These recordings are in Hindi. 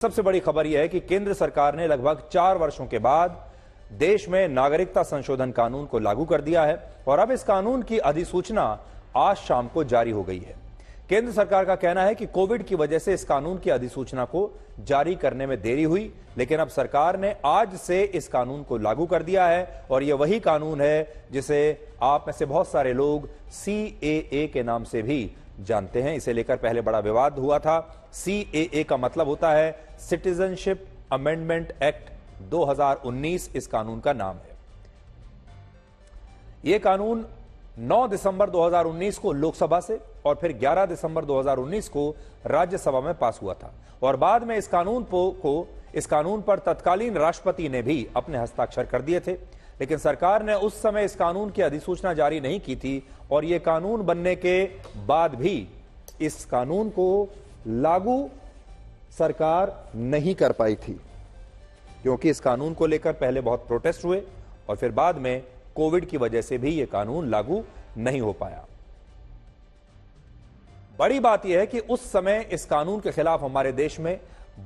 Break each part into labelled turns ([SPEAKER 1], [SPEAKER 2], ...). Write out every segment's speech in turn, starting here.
[SPEAKER 1] सबसे बड़ी खबर यह है कि केंद्र सरकार ने लगभग 4 वर्षों के बाद देश में नागरिकता संशोधन कानून को लागू कर दिया है और अब इस कानून की अधिसूचना आज शाम को जारी हो गई है। केंद्र सरकार का कहना है कि कोविड की वजह से इस कानून की अधिसूचना को जारी करने में देरी हुई, लेकिन अब सरकार ने आज से इस कानून को लागू कर दिया है और यह वही कानून है जिसे आप में से बहुत सारे लोग CAA के नाम से भी जानते हैं। इसे लेकर पहले बड़ा विवाद हुआ था। CAA का मतलब होता है सिटीजनशिप अमेंडमेंट एक्ट 2019, इस कानून का नाम है। यह कानून 9 दिसंबर 2019 को लोकसभा से और फिर 11 दिसंबर 2019 को राज्यसभा में पास हुआ था और बाद में इस कानून पर तत्कालीन राष्ट्रपति ने भी अपने हस्ताक्षर कर दिए थे, लेकिन सरकार ने उस समय इस कानून की अधिसूचना जारी नहीं की थी और यह कानून बनने के बाद भी इस कानून को लागू सरकार नहीं कर पाई थी, क्योंकि इस कानून को लेकर पहले बहुत प्रोटेस्ट हुए और फिर बाद में कोविड की वजह से भी यह कानून लागू नहीं हो पाया। बड़ी बात यह है कि उस समय इस कानून के खिलाफ हमारे देश में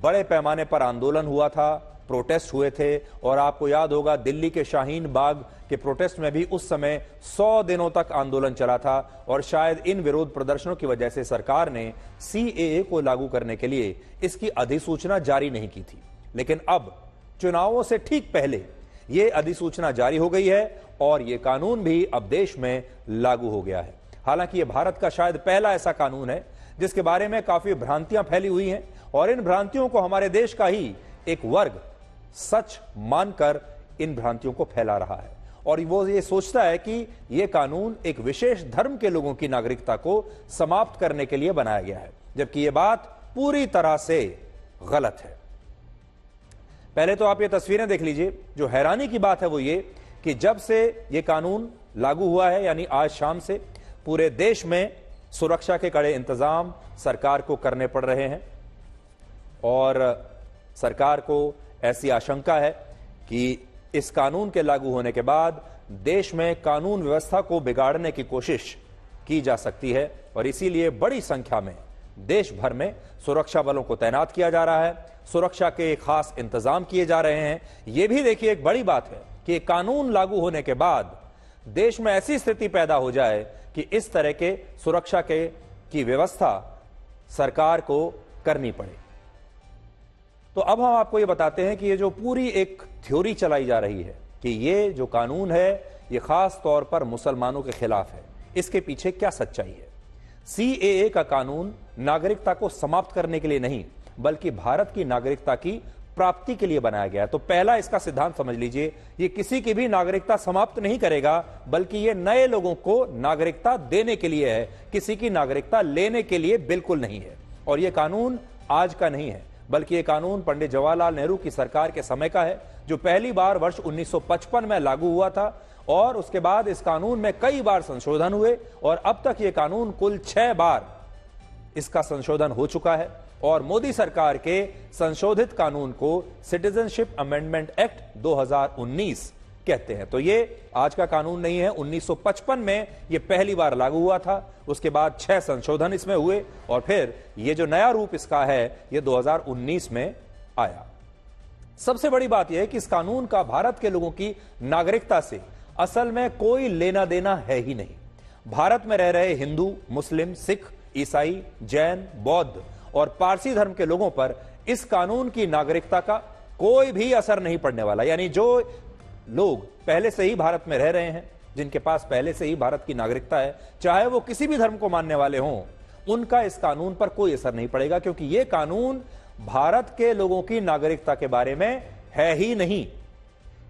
[SPEAKER 1] बड़े पैमाने पर आंदोलन हुआ था, प्रोटेस्ट हुए थे और आपको याद होगा दिल्ली के शाहीन बाग के प्रोटेस्ट में भी उस समय 100 दिनों तक आंदोलन चला था और शायद इन विरोध प्रदर्शनों की वजह से सरकार ने CAA को लागू करने के लिए इसकी अधिसूचना जारी नहीं की थी। लेकिन अब चुनावों से ठीक पहले यह अधिसूचना जारी हो गई है और यह कानून भी अब देश में लागू हो गया है। हालांकि यह भारत का शायद पहला ऐसा कानून है जिसके बारे में काफी भ्रांतियां फैली हुई हैं और इन भ्रांतियों को हमारे देश का ही एक वर्ग सच मानकर इन भ्रांतियों को फैला रहा है और वो ये सोचता है कि यह कानून एक विशेष धर्म के लोगों की नागरिकता को समाप्त करने के लिए बनाया गया है, जबकि यह बात पूरी तरह से गलत है। पहले तो आप ये तस्वीरें देख लीजिए। जो हैरानी की बात है वो ये कि जब से यह कानून लागू हुआ है, यानी आज शाम से, पूरे देश में सुरक्षा के कड़े इंतजाम सरकार को करने पड़ रहे हैं और सरकार को ऐसी आशंका है कि इस कानून के लागू होने के बाद देश में कानून व्यवस्था को बिगाड़ने की कोशिश की जा सकती है और इसीलिए बड़ी संख्या में देश भर में सुरक्षा बलों को तैनात किया जा रहा है, सुरक्षा के खास इंतजाम किए जा रहे हैं। यह भी देखिए एक बड़ी बात है कि कानून लागू होने के बाद देश में ऐसी स्थिति पैदा हो जाए कि इस तरह के सुरक्षा की व्यवस्था सरकार को करनी पड़े। तो अब हम आपको ये बताते हैं कि ये जो पूरी एक थ्योरी चलाई जा रही है कि ये जो कानून है ये खास तौर पर मुसलमानों के खिलाफ है, इसके पीछे क्या सच्चाई है। CAA का कानून नागरिकता को समाप्त करने के लिए नहीं बल्कि भारत की नागरिकता की प्राप्ति के लिए बनाया गया है। तो पहला इसका सिद्धांत समझ लीजिए, ये किसी की भी नागरिकता समाप्त नहीं करेगा बल्कि ये नए लोगों को नागरिकता देने के लिए है, किसी की नागरिकता लेने के लिए बिल्कुल नहीं है। और यह कानून आज का नहीं है बल्कि यह कानून पंडित जवाहरलाल नेहरू की सरकार के समय का है, जो पहली बार वर्ष 1955 में लागू हुआ था और उसके बाद इस कानून में कई बार संशोधन हुए और अब तक यह कानून कुल 6 बार इसका संशोधन हो चुका है और मोदी सरकार के संशोधित कानून को सिटीजनशिप अमेंडमेंट एक्ट 2019 कहते हैं। तो ये आज का कानून नहीं है, 1955 में ये पहली बार लागू हुआ था, उसके बाद 6 संशोधन इसमें हुए और फिर ये जो नया रूप इसका है ये 2019 में आया। सबसे बड़ी बात यह है कि इस कानून का भारत के लोगों की नागरिकता से असल में कोई लेना देना है ही नहीं। भारत में रह रहे हिंदू, मुस्लिम, सिख, ईसाई, जैन, बौद्ध और पारसी धर्म के लोगों पर इस कानून की नागरिकता का कोई भी असर नहीं पड़ने वाला। यानी जो लोग पहले से ही भारत में रह रहे हैं, जिनके पास पहले से ही भारत की नागरिकता है, चाहे वो किसी भी धर्म को मानने वाले हों, उनका इस कानून पर कोई असर नहीं पड़ेगा, क्योंकि यह कानून भारत के लोगों की नागरिकता के बारे में है ही नहीं।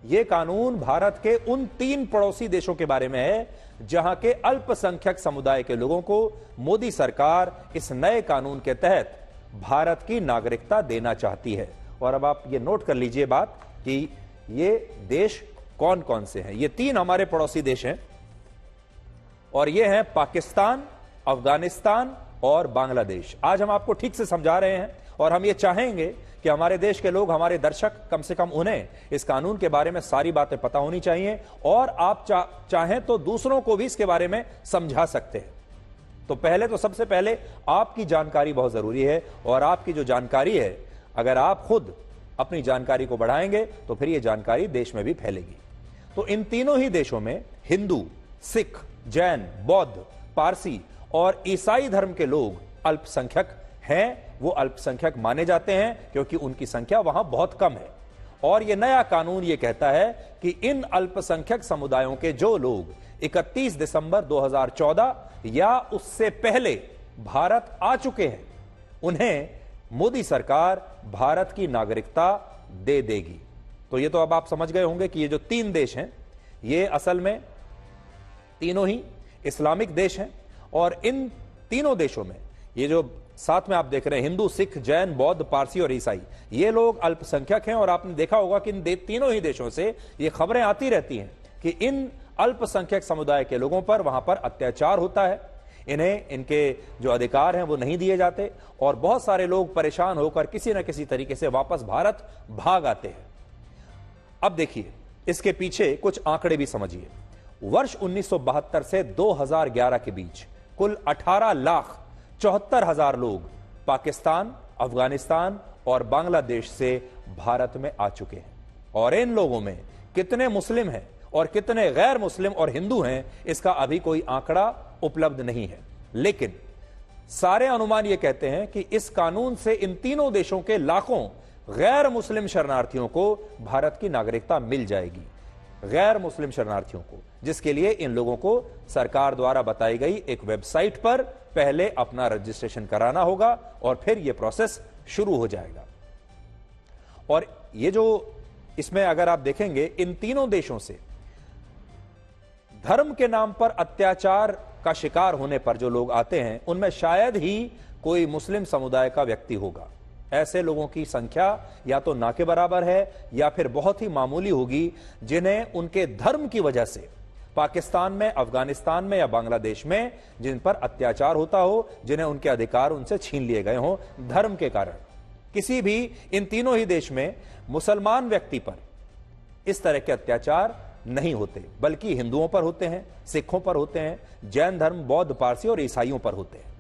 [SPEAKER 1] यह कानून भारत के उन 3 पड़ोसी देशों के बारे में है जहां के अल्पसंख्यक समुदाय के लोगों को मोदी सरकार इस नए कानून के तहत भारत की नागरिकता देना चाहती है। और अब आप ये नोट कर लीजिए बात कि ये देश कौन कौन से हैं। ये 3 हमारे पड़ोसी देश हैं और ये हैं पाकिस्तान, अफगानिस्तान और बांग्लादेश। आज हम आपको ठीक से समझा रहे हैं और हम ये चाहेंगे कि हमारे देश के लोग, हमारे दर्शक, कम से कम उन्हें इस कानून के बारे में सारी बातें पता होनी चाहिए और आप चाहें तो दूसरों को भी इसके बारे में समझा सकते हैं। तो सबसे पहले आपकी जानकारी बहुत जरूरी है और आपकी जो जानकारी है अगर आप खुद अपनी जानकारी को बढ़ाएंगे तो फिर यह जानकारी देश में भी फैलेगी। तो इन तीनों ही देशों में हिंदू, सिख, जैन, बौद्ध, पारसी और ईसाई धर्म के लोग अल्पसंख्यक हैं। वो अल्पसंख्यक माने जाते हैं क्योंकि उनकी संख्या वहां बहुत कम है। और यह नया कानून यह कहता है कि इन अल्पसंख्यक समुदायों के जो लोग 31 दिसंबर 2014 या उससे पहले भारत आ चुके हैं, उन्हें मोदी सरकार भारत की नागरिकता दे देगी। तो ये तो अब आप समझ गए होंगे कि ये जो 3 देश हैं, ये असल में तीनों ही इस्लामिक देश हैं। और इन तीनों देशों में ये जो साथ में आप देख रहे हैं, हिंदू, सिख, जैन, बौद्ध, पारसी और ईसाई, ये लोग अल्पसंख्यक हैं। और आपने देखा होगा कि इन तीनों ही देशों से ये खबरें आती रहती हैं कि इन अल्पसंख्यक समुदाय के लोगों पर वहां पर अत्याचार होता है, इन्हें इनके जो अधिकार हैं वो नहीं दिए जाते, और बहुत सारे लोग परेशान होकर किसी न किसी तरीके से वापस भारत भाग आते हैं। अब देखिए, इसके पीछे कुछ आंकड़े भी समझिए। वर्ष 1972 से 2011 के बीच कुल 18,74,000 लोग पाकिस्तान, अफगानिस्तान और बांग्लादेश से भारत में आ चुके हैं। और इन लोगों में कितने मुस्लिम हैं और कितने गैर मुस्लिम और हिंदू हैं, इसका अभी कोई आंकड़ा उपलब्ध नहीं है। लेकिन सारे अनुमान यह कहते हैं कि इस कानून से इन तीनों देशों के लाखों गैर मुस्लिम शरणार्थियों को भारत की नागरिकता मिल जाएगी। गैर मुस्लिम शरणार्थियों को, जिसके लिए इन लोगों को सरकार द्वारा बताई गई एक वेबसाइट पर पहले अपना रजिस्ट्रेशन कराना होगा और फिर यह प्रोसेस शुरू हो जाएगा। और ये जो इसमें अगर आप देखेंगे, इन तीनों देशों से धर्म के नाम पर अत्याचार का शिकार होने पर जो लोग आते हैं, उनमें शायद ही कोई मुस्लिम समुदाय का व्यक्ति होगा। ऐसे लोगों की संख्या या तो ना के बराबर है या फिर बहुत ही मामूली होगी, जिन्हें उनके धर्म की वजह से पाकिस्तान में, अफगानिस्तान में या बांग्लादेश में जिन पर अत्याचार होता हो, जिन्हें उनके अधिकार उनसे छीन लिए गए हों धर्म के कारण। किसी भी इन तीनों ही देश में मुसलमान व्यक्ति पर इस तरह के अत्याचार नहीं होते, बल्कि हिंदुओं पर होते हैं, सिखों पर होते हैं, जैन धर्म, बौद्ध, पारसी और ईसाइयों पर होते हैं।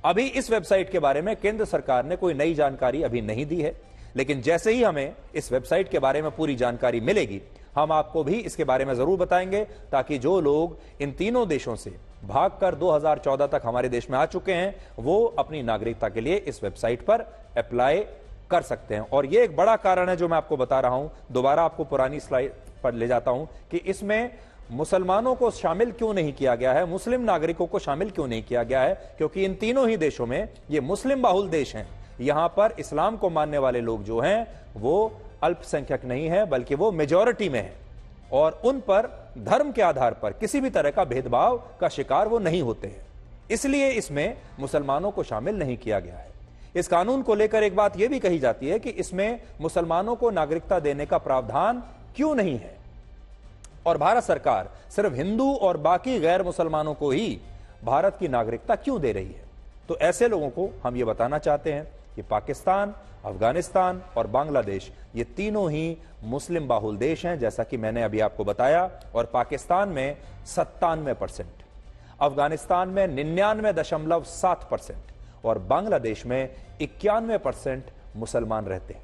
[SPEAKER 1] अभी इस वेबसाइट के बारे में केंद्र सरकार ने कोई नई जानकारी अभी नहीं दी है, लेकिन जैसे ही हमें इस वेबसाइट के बारे में पूरी जानकारी मिलेगी, हम आपको भी इसके बारे में जरूर बताएंगे, ताकि जो लोग इन तीनों देशों से भागकर 2014 तक हमारे देश में आ चुके हैं, वो अपनी नागरिकता के लिए इस वेबसाइट पर अप्लाई कर सकते हैं। और यह एक बड़ा कारण है जो मैं आपको बता रहा हूं। दोबारा आपको पुरानी स्लाइड पर ले जाता हूं कि इसमें मुसलमानों को शामिल क्यों नहीं किया गया है, मुस्लिम नागरिकों को शामिल क्यों नहीं किया गया है, क्योंकि इन तीनों ही देशों में ये मुस्लिम बाहुल देश हैं। यहां पर इस्लाम को मानने वाले लोग जो हैं वो अल्पसंख्यक नहीं है, बल्कि वो मेजॉरिटी में है, और उन पर धर्म के आधार पर किसी भी तरह का भेदभाव का शिकार वो नहीं होते हैं। इसलिए इसमें मुसलमानों को शामिल नहीं किया गया है। इस कानून को लेकर एक बात यह भी कही जाती है कि इसमें मुसलमानों को नागरिकता देने का प्रावधान क्यों नहीं है, और भारत सरकार सिर्फ हिंदू और बाकी गैर मुसलमानों को ही भारत की नागरिकता क्यों दे रही है। तो ऐसे लोगों को हम ये बताना चाहते हैं कि पाकिस्तान, अफगानिस्तान और बांग्लादेश ये तीनों ही मुस्लिम बाहुल देश हैं, जैसा कि मैंने अभी आपको बताया। और पाकिस्तान में 97%, अफगानिस्तान में 99.7% और बांग्लादेश में 91% मुसलमान रहते हैं।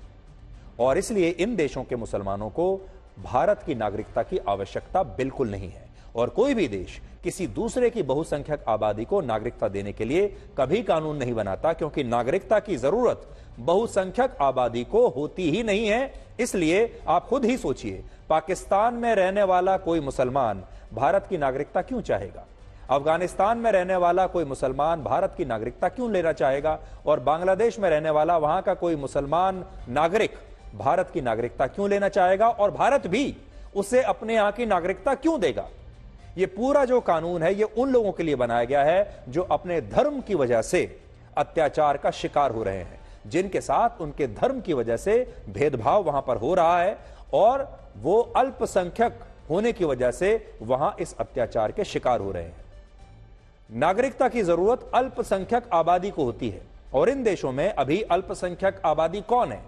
[SPEAKER 1] और इसलिए इन देशों के मुसलमानों को भारत की नागरिकता की आवश्यकता बिल्कुल नहीं है। और कोई भी देश किसी दूसरे की बहुसंख्यक आबादी को नागरिकता देने के लिए कभी कानून नहीं बनाता, क्योंकि नागरिकता की जरूरत बहुसंख्यक आबादी को होती ही नहीं है। इसलिए आप खुद ही सोचिए, पाकिस्तान में रहने वाला कोई मुसलमान भारत की नागरिकता क्यों चाहेगा? अफगानिस्तान में रहने वाला कोई मुसलमान भारत की नागरिकता क्यों लेना चाहेगा? और बांग्लादेश में रहने वाला वहां का कोई मुसलमान नागरिक भारत की नागरिकता क्यों लेना चाहेगा? और भारत भी उसे अपने यहां की नागरिकता क्यों देगा? यह पूरा जो कानून है, यह उन लोगों के लिए बनाया गया है जो अपने धर्म की वजह से अत्याचार का शिकार हो रहे हैं, जिनके साथ उनके धर्म की वजह से भेदभाव वहां पर हो रहा है, और वो अल्पसंख्यक होने की वजह से वहां इस अत्याचार के शिकार हो रहे हैं। नागरिकता की जरूरत अल्पसंख्यक आबादी को होती है, और इन देशों में अभी अल्पसंख्यक आबादी कौन है?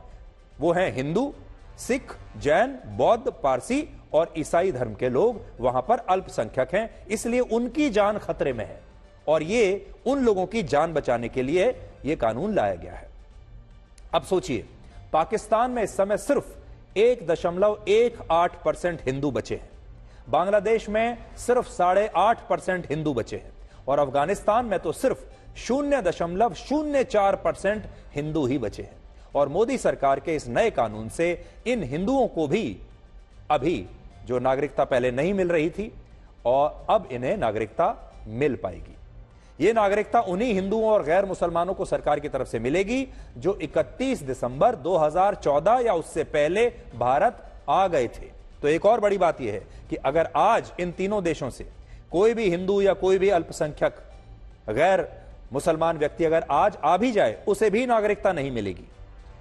[SPEAKER 1] वो हैं हिंदू, सिख, जैन, बौद्ध, पारसी और ईसाई धर्म के लोग वहां पर अल्पसंख्यक हैं। इसलिए उनकी जान खतरे में है, और ये उन लोगों की जान बचाने के लिए यह कानून लाया गया है। अब सोचिए, पाकिस्तान में इस समय सिर्फ 1.18% हिंदू बचे हैं, बांग्लादेश में सिर्फ 8.5% हिंदू बचे हैं और अफगानिस्तान में तो सिर्फ 0.04% हिंदू ही बचे हैं। और मोदी सरकार के इस नए कानून से इन हिंदुओं को भी अभी जो नागरिकता पहले नहीं मिल रही थी और अब इन्हें नागरिकता मिल पाएगी। यह नागरिकता उन्हीं हिंदुओं और गैर मुसलमानों को सरकार की तरफ से मिलेगी जो 31 दिसंबर 2014 या उससे पहले भारत आ गए थे। तो एक और बड़ी बात यह है कि अगर आज इन तीनों देशों से कोई भी हिंदू या कोई भी अल्पसंख्यक गैर मुसलमान व्यक्ति अगर आज आ भी जाए, उसे भी नागरिकता नहीं मिलेगी।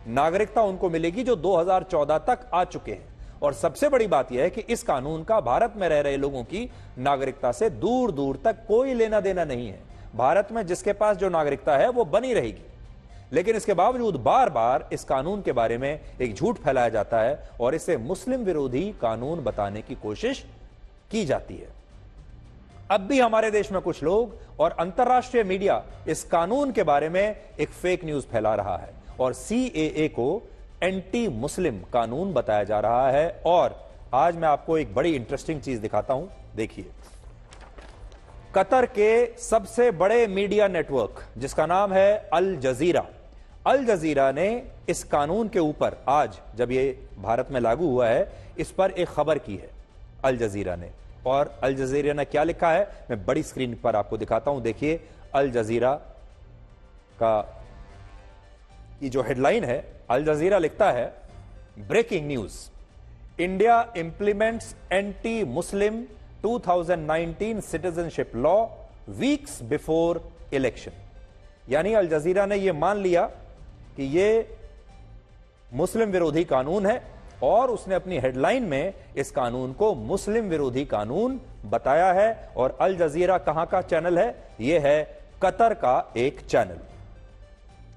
[SPEAKER 1] नागरिकता उनको मिलेगी जो 2014 तक आ चुके हैं। और सबसे बड़ी बात यह है कि इस कानून का भारत में रह रहे लोगों की नागरिकता से दूर दूर तक कोई लेना देना नहीं है। भारत में जिसके पास जो नागरिकता है वो बनी रहेगी। लेकिन इसके बावजूद बार बार इस कानून के बारे में एक झूठ फैलाया जाता है और इसे मुस्लिम विरोधी कानून बताने की कोशिश की जाती है। अब भी हमारे देश में कुछ लोग और अंतर्राष्ट्रीय मीडिया इस कानून के बारे में एक फेक न्यूज फैला रहा है और सीएए को एंटी मुस्लिम कानून बताया जा रहा है। और आज मैं आपको एक बड़ी इंटरेस्टिंग चीज दिखाता हूं, देखिए। कतर के सबसे बड़े मीडिया नेटवर्क जिसका नाम है अल जजीरा ने इस कानून के ऊपर आज जब ये भारत में लागू हुआ है इस पर एक खबर की है अल जजीरा ने। और अल जजीरा ने क्या लिखा है मैं बड़ी स्क्रीन पर आपको दिखाता हूं, देखिए। अल जजीरा का ये जो हेडलाइन है, अल जजीरा लिखता है breaking news, India implements anti Muslim 2019 citizenship law weeks before election. यानी अल जजीरा ने यह मान लिया कि यह मुस्लिम विरोधी कानून है और उसने अपनी हेडलाइन में इस कानून को मुस्लिम विरोधी कानून बताया है। और अल जजीरा कहां का चैनल है? यह है कतर का एक चैनल।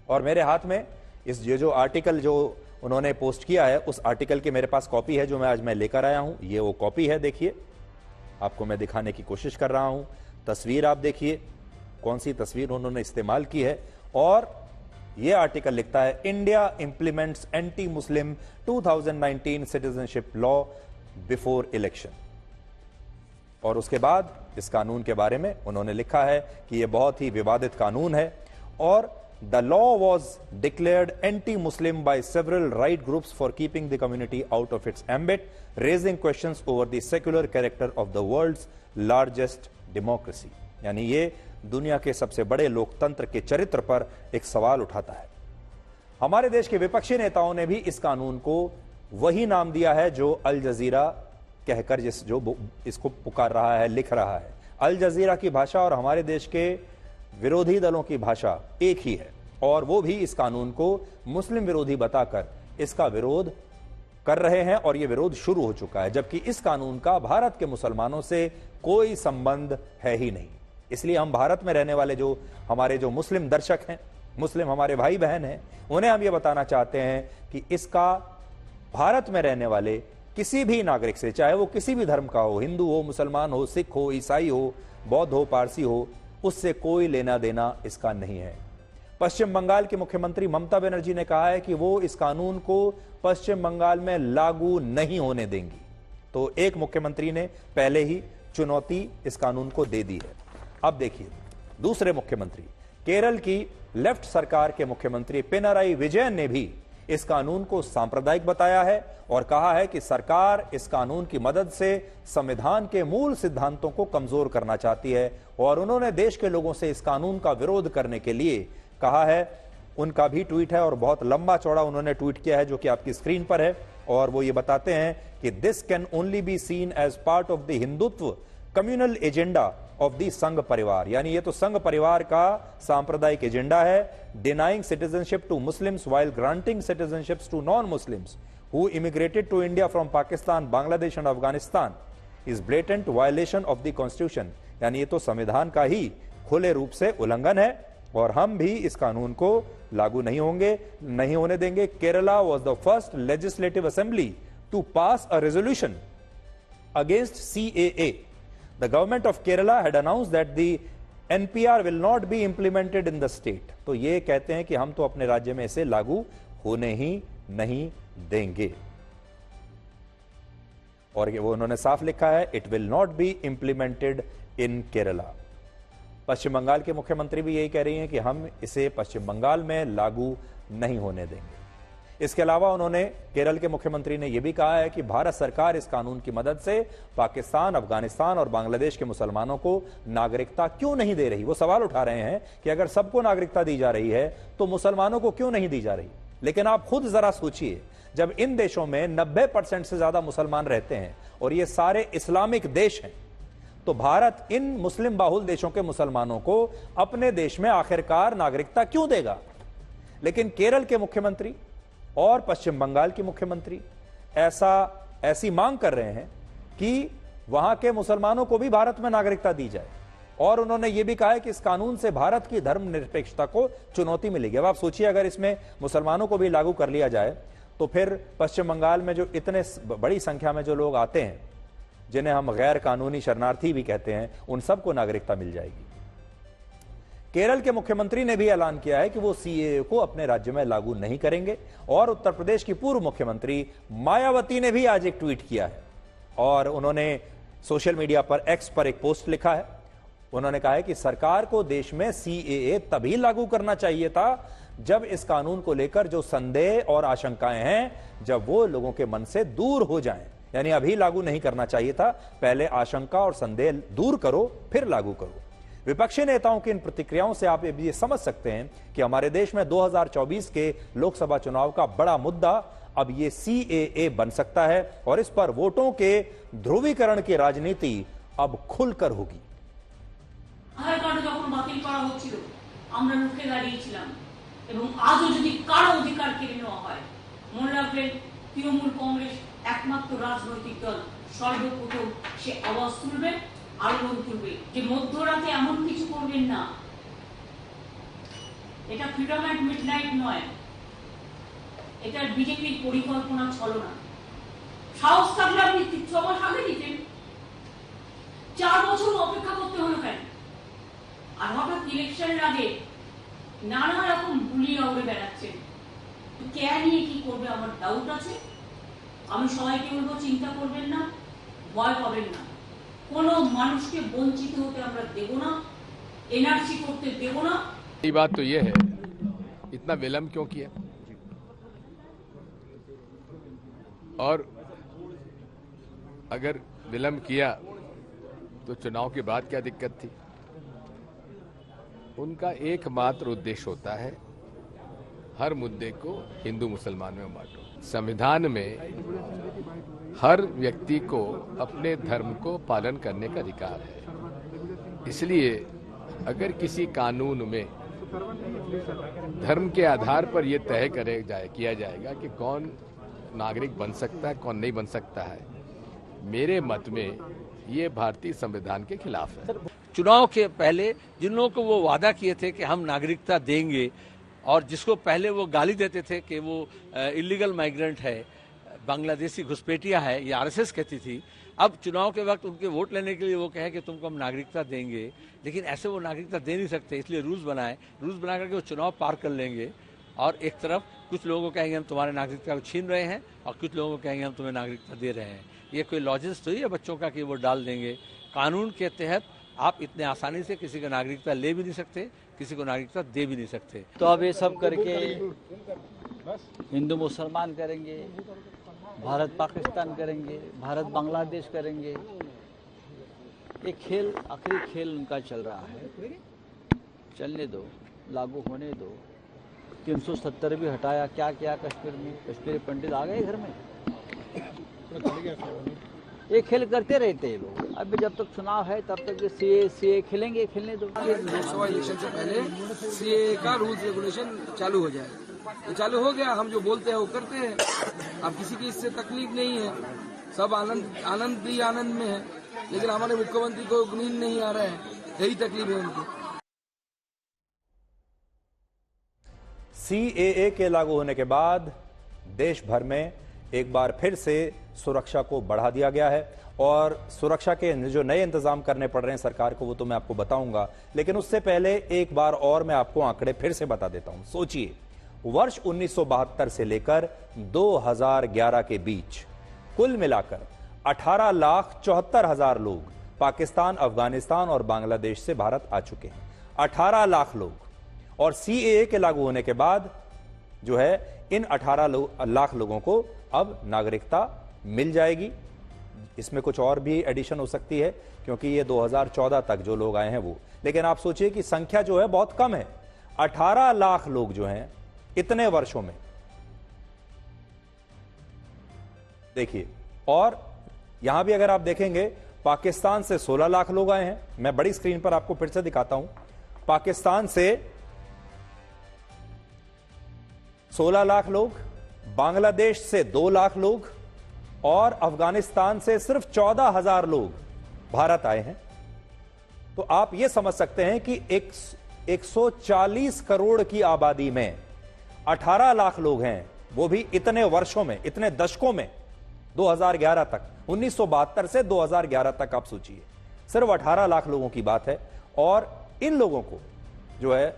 [SPEAKER 1] और मेरे हाथ में ये जो आर्टिकल जो उन्होंने पोस्ट किया है उस आर्टिकल की मेरे पास कॉपी है जो मैं लेकर आया हूं। ये वो कॉपी है, देखिए, आपको मैं दिखाने की कोशिश कर रहा हूं। तस्वीर आप देखिए, कौन सी तस्वीर उन्होंने इस्तेमाल की है। और ये आर्टिकल लिखता है India implements anti Muslim 2019 citizenship law before election. और उसके बाद इस कानून के बारे में उन्होंने लिखा है कि यह बहुत ही विवादित कानून है और the law was declared anti Muslim by several right groups for keeping the community out of its ambit, raising questions over the secular character of the world's largest democracy. यानी ये दुनिया के सबसे बड़े लोकतंत्र के चरित्र पर एक सवाल उठाता है। हमारे देश के विपक्षी नेताओं ने भी इस कानून को वही नाम दिया है जो अल जजीरा कहकर जो इसको पुकार रहा है, लिख रहा है। अल जजीरा की भाषा और हमारे देश के विरोधी दलों की भाषा एक ही है और वो भी इस कानून को मुस्लिम विरोधी बताकर इसका विरोध कर रहे हैं और यह विरोध शुरू हो चुका है, जबकि इस कानून का भारत के मुसलमानों से कोई संबंध है ही नहीं। इसलिए हम भारत में रहने वाले जो हमारे जो मुस्लिम दर्शक हैं, मुस्लिम हमारे भाई बहन हैं, उन्हें हम ये बताना चाहते हैं कि इसका भारत में रहने वाले किसी भी नागरिक से, चाहे वो किसी भी धर्म का हो, हिंदू हो, मुसलमान हो, सिख हो, ईसाई हो, बौद्ध हो, पारसी हो, उससे कोई लेना देना इसका नहीं है। पश्चिम बंगाल की मुख्यमंत्री ममता बनर्जी ने कहा है कि वो इस कानून को पश्चिम बंगाल में लागू नहीं होने देंगी। तो एक मुख्यमंत्री ने पहले ही चुनौती इस कानून को दे दी है। अब देखिए, दूसरे मुख्यमंत्री केरल की लेफ्ट सरकार के मुख्यमंत्री पिनाराई विजयन ने भी इस कानून को सांप्रदायिक बताया है और कहा है कि सरकार इस कानून की मदद से संविधान के मूल सिद्धांतों को कमजोर करना चाहती है। और उन्होंने देश के लोगों से इस कानून का विरोध करने के लिए कहा है। उनका भी ट्वीट है और बहुत लंबा चौड़ा उन्होंने ट्वीट किया है जो कि आपकी स्क्रीन पर है। और वो ये बताते हैं कि this can only be seen as part of the Hindutva communal agenda of the Sangh Parivar. यानी ये तो संघ परिवार का सांप्रदायिक एजेंडा है। Denying citizenship to Muslims while granting citizenships to non Muslims who immigrated to India from Pakistan, Bangladesh and Afghanistan is blatant violation of the constitution. यानी ये तो संविधान का ही खुले रूप से उल्लंघन है और हम भी इस कानून को लागू नहीं होने देंगे। Kerala was the first legislative assembly to pass a resolution against CAA. The government of Kerala had announced that the NPR will not be implemented in the state. तो ये कहते हैं कि हम तो अपने राज्य में इसे लागू होने ही नहीं देंगे। और वो उन्होंने साफ लिखा है, it will not be implemented in Kerala. Paschim Bengal के मुख्यमंत्री भी यही कह रही हैं कि हम इसे पश्चिम बंगाल में लागू नहीं होने देंगे। इसके अलावा उन्होंने केरल के मुख्यमंत्री ने यह भी कहा है कि भारत सरकार इस कानून की मदद से पाकिस्तान, अफगानिस्तान और बांग्लादेश के मुसलमानों को नागरिकता क्यों नहीं दे रही। वो सवाल उठा रहे हैं कि अगर सबको नागरिकता दी जा रही है तो मुसलमानों को क्यों नहीं दी जा रही। लेकिन आप खुद जरा सोचिए, जब इन देशों में 90% से ज्यादा मुसलमान रहते हैं और ये सारे इस्लामिक देश हैं, तो भारत इन मुस्लिम बाहुल देशों के मुसलमानों को अपने देश में आखिरकार नागरिकता क्यों देगा। लेकिन केरल के मुख्यमंत्री और पश्चिम बंगाल की मुख्यमंत्री ऐसी मांग कर रहे हैं कि वहां के मुसलमानों को भी भारत में नागरिकता दी जाए। और उन्होंने यह भी कहा है कि इस कानून से भारत की धर्मनिरपेक्षता को चुनौती मिलेगी। अब आप सोचिए, अगर इसमें मुसलमानों को भी लागू कर लिया जाए तो फिर पश्चिम बंगाल में जो इतने बड़ी संख्या में जो लोग आते हैं, जिन्हें हम गैर कानूनी शरणार्थी भी कहते हैं, उन सबको नागरिकता मिल जाएगी। केरल के मुख्यमंत्री ने भी ऐलान किया है कि वो सीएए को अपने राज्य में लागू नहीं करेंगे। और उत्तर प्रदेश की पूर्व मुख्यमंत्री मायावती ने भी आज एक ट्वीट किया है और उन्होंने सोशल मीडिया पर एक्स पर एक पोस्ट लिखा है। उन्होंने कहा है कि सरकार को देश में सीएए तभी लागू करना चाहिए था जब इस कानून को लेकर जो संदेह और आशंकाएं हैं, जब वो लोगों के मन से दूर हो जाएं। यानी अभी लागू नहीं करना चाहिए था, पहले आशंका और संदेह दूर करो फिर लागू करो। विपक्षी नेताओं की इन प्रतिक्रियाओं से आप ये समझ सकते हैं कि हमारे देश में 2024 के लोकसभा चुनाव का बड़ा मुद्दा अब ये सीएए बन सकता है और इस पर वोटों के ध्रुवीकरण की राजनीति अब खुलकर होगी।
[SPEAKER 2] आधार कार्ड যখন বাতিল করা হচ্ছিল আমরা রুখে দাঁড়িয়েছিলাম এবং আজও যদি কারো অধিকার কেড়ে নেওয়া হয়, মনে রাখবেন তৃণমূল কংগ্রেস একমাত্র রাজনৈতিক দল সর্বপ্রথম সে আওয়াজ তুলবে, আলোড়ন তুলবে যে মধ্যরাতে এমন কিছু করবেন না। এটা ফ্রিডম অ্যাট মিডনাইট নয়, এটা বিজেপির পরিকল্পনা ছলনা। সাহস থাকলে আপনি 6 মাস আগে দিতেন, 4 বছর অপেক্ষা করতে হলো কেন? আর হঠাৎ ইলেকশনের আগে নানা রকম বুলিয়ে উড়ে বেড়াচ্ছেন। কে নিয়ে কি করবে আমার ডাউট আছে। আমি সবাইকে বলবো চিন্তা করবেন না, ভয় পাবেন না। কোনো মানুষকে বঞ্চিত হতে আমরা দেব না, এনআরসি করতে দেব না।
[SPEAKER 3] ये बात तो ये है, इतना विलंब क्यों किया और अगर विलंब किया तो चुनाव के बाद क्या दिक्कत थी। उनका एकमात्र उद्देश्य होता है हर मुद्दे को हिंदू मुसलमान में बांटो। संविधान में हर व्यक्ति को अपने धर्म को पालन करने का अधिकार है। इसलिए अगर किसी कानून में धर्म के आधार पर यह तय किया जाएगा कि कौन नागरिक बन सकता है, कौन नहीं बन सकता है, मेरे मत में ये भारतीय संविधान के खिलाफ है।
[SPEAKER 4] चुनाव के पहले जिन लोगों को वो वादा किए थे कि हम नागरिकता देंगे और जिसको पहले वो गाली देते थे कि वो इलीगल माइग्रेंट है, बांग्लादेशी घुसपैठिया है, ये आरएसएस कहती थी, अब चुनाव के वक्त उनके वोट लेने के लिए वो कहे कि तुमको हम नागरिकता देंगे, लेकिन ऐसे वो नागरिकता दे नहीं सकते। इसलिए रूल्स बना करके वो चुनाव पार कर लेंगे और एक तरफ कुछ लोगों को कहेंगे हम तुम्हारे नागरिकता को छीन रहे हैं और कुछ लोगों को कहेंगे हम तुम्हें नागरिकता दे रहे हैं। ये कोई लॉजिक तो ही है बच्चों का कि वो डाल देंगे। कानून के तहत आप इतने आसानी से किसी को नागरिकता ले भी नहीं सकते, किसी को नागरिकता दे भी नहीं सकते।
[SPEAKER 5] तो अब ये सब करके हिंदू मुसलमान करेंगे, भारत पाकिस्तान करेंगे, भारत बांग्लादेश करेंगे। ये खेल आखिरी खेल उनका चल रहा है, चलने दो, लागू होने दो। 370 भी हटाया, क्या किया कश्मीर में, कश्मीरी पंडित आ गए घर में। ये खेल करते रहते हैं लोग। अभी जब तक चुनाव है तब तक सीए खेलेंगे, खेलने दो।
[SPEAKER 6] लोकसभा इलेक्शन से पहले सीए का रूल्स रेगुलेशन चालू हो जाएगा। ये चालू हो गया, हम जो बोलते हैं वो करते हैं। अब किसी की इससे तकलीफ नहीं है, सब आनंद में है, लेकिन हमारे मुख्यमंत्री को नींद नहीं आ रहा है, यही तकलीफ है उनको।
[SPEAKER 1] सीएए के लागू होने के बाद देश भर में एक बार फिर से सुरक्षा को बढ़ा दिया गया है और सुरक्षा के जो नए इंतजाम करने पड़ रहे हैं सरकार को वो तो मैं आपको बताऊंगा, लेकिन उससे पहले एक बार और मैं आपको आंकड़े फिर से बता देता हूं। सोचिए, वर्ष 1972 से लेकर 2011 के बीच कुल मिलाकर 18,74,000 लोग पाकिस्तान, अफगानिस्तान और बांग्लादेश से भारत आ चुके हैं। 18 लाख लोग। और सीएए के लागू होने के बाद जो है इन 18 लाख लोगों को अब नागरिकता मिल जाएगी। इसमें कुछ और भी एडिशन हो सकती है क्योंकि ये 2014 तक जो लोग आए हैं वो, लेकिन आप सोचिए कि संख्या जो है बहुत कम है। 18 लाख लोग जो हैं इतने वर्षों में, देखिए। और यहां भी अगर आप देखेंगे पाकिस्तान से 16 लाख लोग आए हैं। मैं बड़ी स्क्रीन पर आपको फिर से दिखाता हूं। पाकिस्तान से 16 लाख लोग, बांग्लादेश से 2 लाख लोग और अफगानिस्तान से सिर्फ 14,000 लोग भारत आए हैं। तो आप यह समझ सकते हैं कि 140 करोड़ की आबादी में 18 लाख लोग हैं, वो भी इतने वर्षों में, इतने दशकों में। 2011 तक, 1972 से 2011 तक आप सोचिए, सिर्फ 18 लाख लोगों की बात है। और इन लोगों को जो है,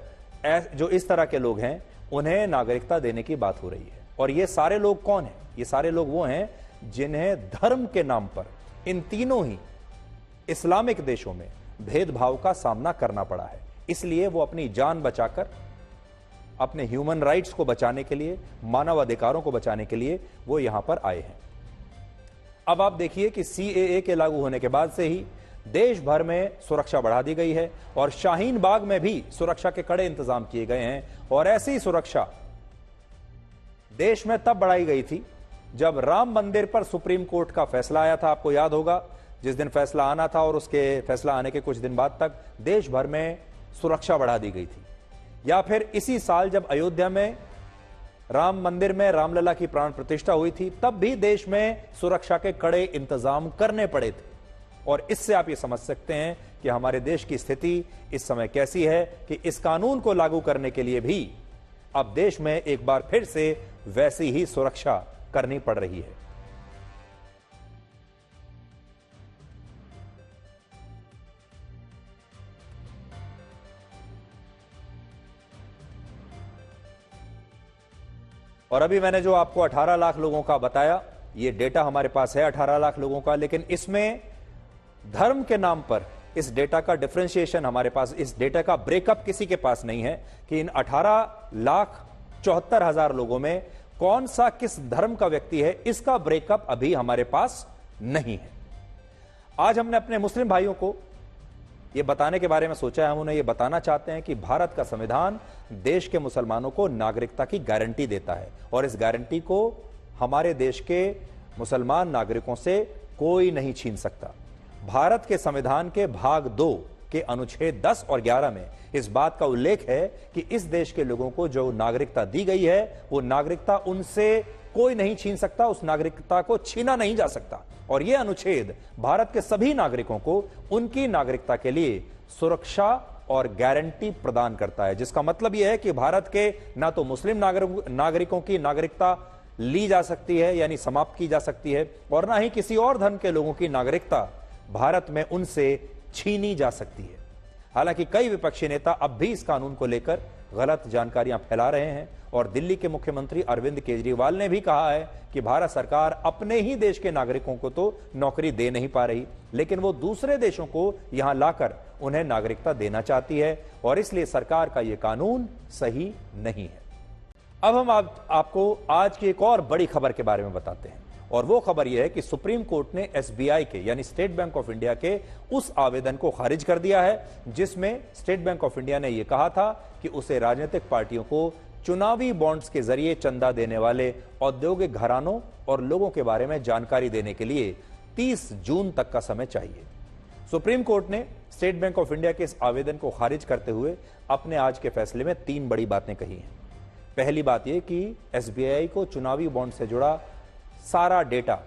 [SPEAKER 1] जो इस तरह के लोग हैं, उन्हें नागरिकता देने की बात हो रही है। और ये सारे लोग कौन हैं? ये सारे लोग वो हैं जिन्हें धर्म के नाम पर इन तीनों ही इस्लामिक देशों में भेदभाव का सामना करना पड़ा है। इसलिए वो अपनी जान बचाकर, अपने ह्यूमन राइट्स को बचाने के लिए, मानव अधिकारों को बचाने के लिए वो यहां पर आए हैं। अब आप देखिए कि सीएए के लागू होने के बाद से ही देश भर में सुरक्षा बढ़ा दी गई है और शाहीन बाग में भी सुरक्षा के कड़े इंतजाम किए गए हैं। और ऐसी सुरक्षा देश में तब बढ़ाई गई थी जब राम मंदिर पर सुप्रीम कोर्ट का फैसला आया था। आपको याद होगा, जिस दिन फैसला आना था और उसके फैसला आने के कुछ दिन बाद तक देश भर में सुरक्षा बढ़ा दी गई थी। या फिर इसी साल जब अयोध्या में राम मंदिर में रामलला की प्राण प्रतिष्ठा हुई थी, तब भी देश में सुरक्षा के कड़े इंतजाम करने पड़े थे। और इससे आप ये समझ सकते हैं कि हमारे देश की स्थिति इस समय कैसी है कि इस कानून को लागू करने के लिए भी अब देश में एक बार फिर से वैसी ही सुरक्षा करनी पड़ रही है। और अभी मैंने जो आपको 18 लाख लोगों का बताया, ये डेटा हमारे पास है 18 लाख लोगों का, लेकिन इसमें धर्म के नाम पर इस डेटा का डिफरेंशिएशन हमारे पास, इस डेटा का ब्रेकअप किसी के पास नहीं है कि इन 18,74,000 लोगों में कौन सा किस धर्म का व्यक्ति है। इसका ब्रेकअप अभी हमारे पास नहीं है। आज हमने अपने मुस्लिम भाइयों को यह बताने के बारे में सोचा है, हम उन्हें यह बताना चाहते हैं कि भारत का संविधान देश के मुसलमानों को नागरिकता की गारंटी देता है और इस गारंटी को हमारे देश के मुसलमान नागरिकों से कोई नहीं छीन सकता। भारत के संविधान के भाग 2 के अनुच्छेद 10 और 11 में इस बात का उल्लेख है कि इस देश के लोगों को जो नागरिकता दी गई है वो नागरिकता उनसे कोई नहीं छीन सकता, उस नागरिकता को छीना नहीं जा सकता। और यह अनुच्छेद भारत के सभी नागरिकों को उनकी नागरिकता के लिए सुरक्षा और गारंटी प्रदान करता है, जिसका मतलब यह है कि भारत के ना तो मुस्लिम नागरिकों की नागरिकता ली जा सकती है यानी समाप्त की जा सकती है, और ना ही किसी और धर्म के लोगों की नागरिकता भारत में उनसे छीनी जा सकती है। हालांकि कई विपक्षी नेता अब भी इस कानून को लेकर गलत जानकारियां फैला रहे हैं और दिल्ली के मुख्यमंत्री अरविंद केजरीवाल ने भी कहा है कि भारत सरकार अपने ही देश के नागरिकों को तो नौकरी दे नहीं पा रही, लेकिन वो दूसरे देशों को यहां लाकर उन्हें नागरिकता देना चाहती है और इसलिए सरकार का यह कानून सही नहीं है। अब हम आपको आज की एक और बड़ी खबर के बारे में बताते हैं और वो खबर यह है कि सुप्रीम कोर्ट ने एसबीआई के यानी स्टेट बैंक ऑफ इंडिया के उस आवेदन को खारिज कर दिया है जिसमें स्टेट बैंक ऑफ इंडिया ने यह कहा था कि उसे राजनीतिक पार्टियों को चुनावी बॉन्ड्स के जरिए चंदा देने वाले औद्योगिक घरानों और लोगों के बारे में जानकारी देने के लिए 30 जून तक का समय चाहिए। सुप्रीम कोर्ट ने स्टेट बैंक ऑफ इंडिया के इस आवेदन को खारिज करते हुए अपने आज के फैसले में 3 बड़ी बातें कही हैं। पहली बात यह कि एसबीआई को चुनावी बॉन्ड से जुड़ा सारा डेटा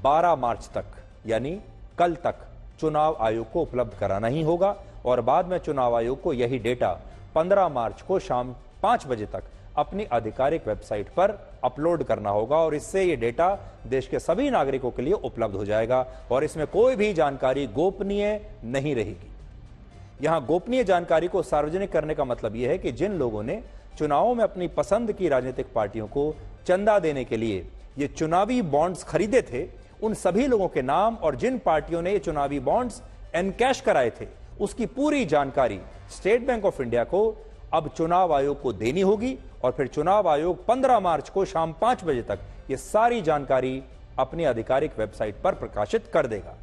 [SPEAKER 1] 12 मार्च तक यानी कल तक चुनाव आयोग को उपलब्ध कराना ही होगा और बाद में चुनाव आयोग को यही डेटा 15 मार्च को शाम 5 बजे तक अपनी आधिकारिक वेबसाइट पर अपलोड करना होगा और इससे यह डेटा देश के सभी नागरिकों के लिए उपलब्ध हो जाएगा और इसमें कोई भी जानकारी गोपनीय नहीं रहेगी। यहां गोपनीय जानकारी को सार्वजनिक करने का मतलब यह है कि जिन लोगों ने चुनावों में अपनी पसंद की राजनीतिक पार्टियों को चंदा देने के लिए ये चुनावी बॉन्ड्स खरीदे थे, उन सभी लोगों के नाम और जिन पार्टियों ने ये चुनावी बॉन्ड्स एनकैश कराए थे उसकी पूरी जानकारी स्टेट बैंक ऑफ इंडिया को अब चुनाव आयोग को देनी होगी और फिर चुनाव आयोग 15 मार्च को शाम 5 बजे तक ये सारी जानकारी अपनी आधिकारिक वेबसाइट पर प्रकाशित कर देगा।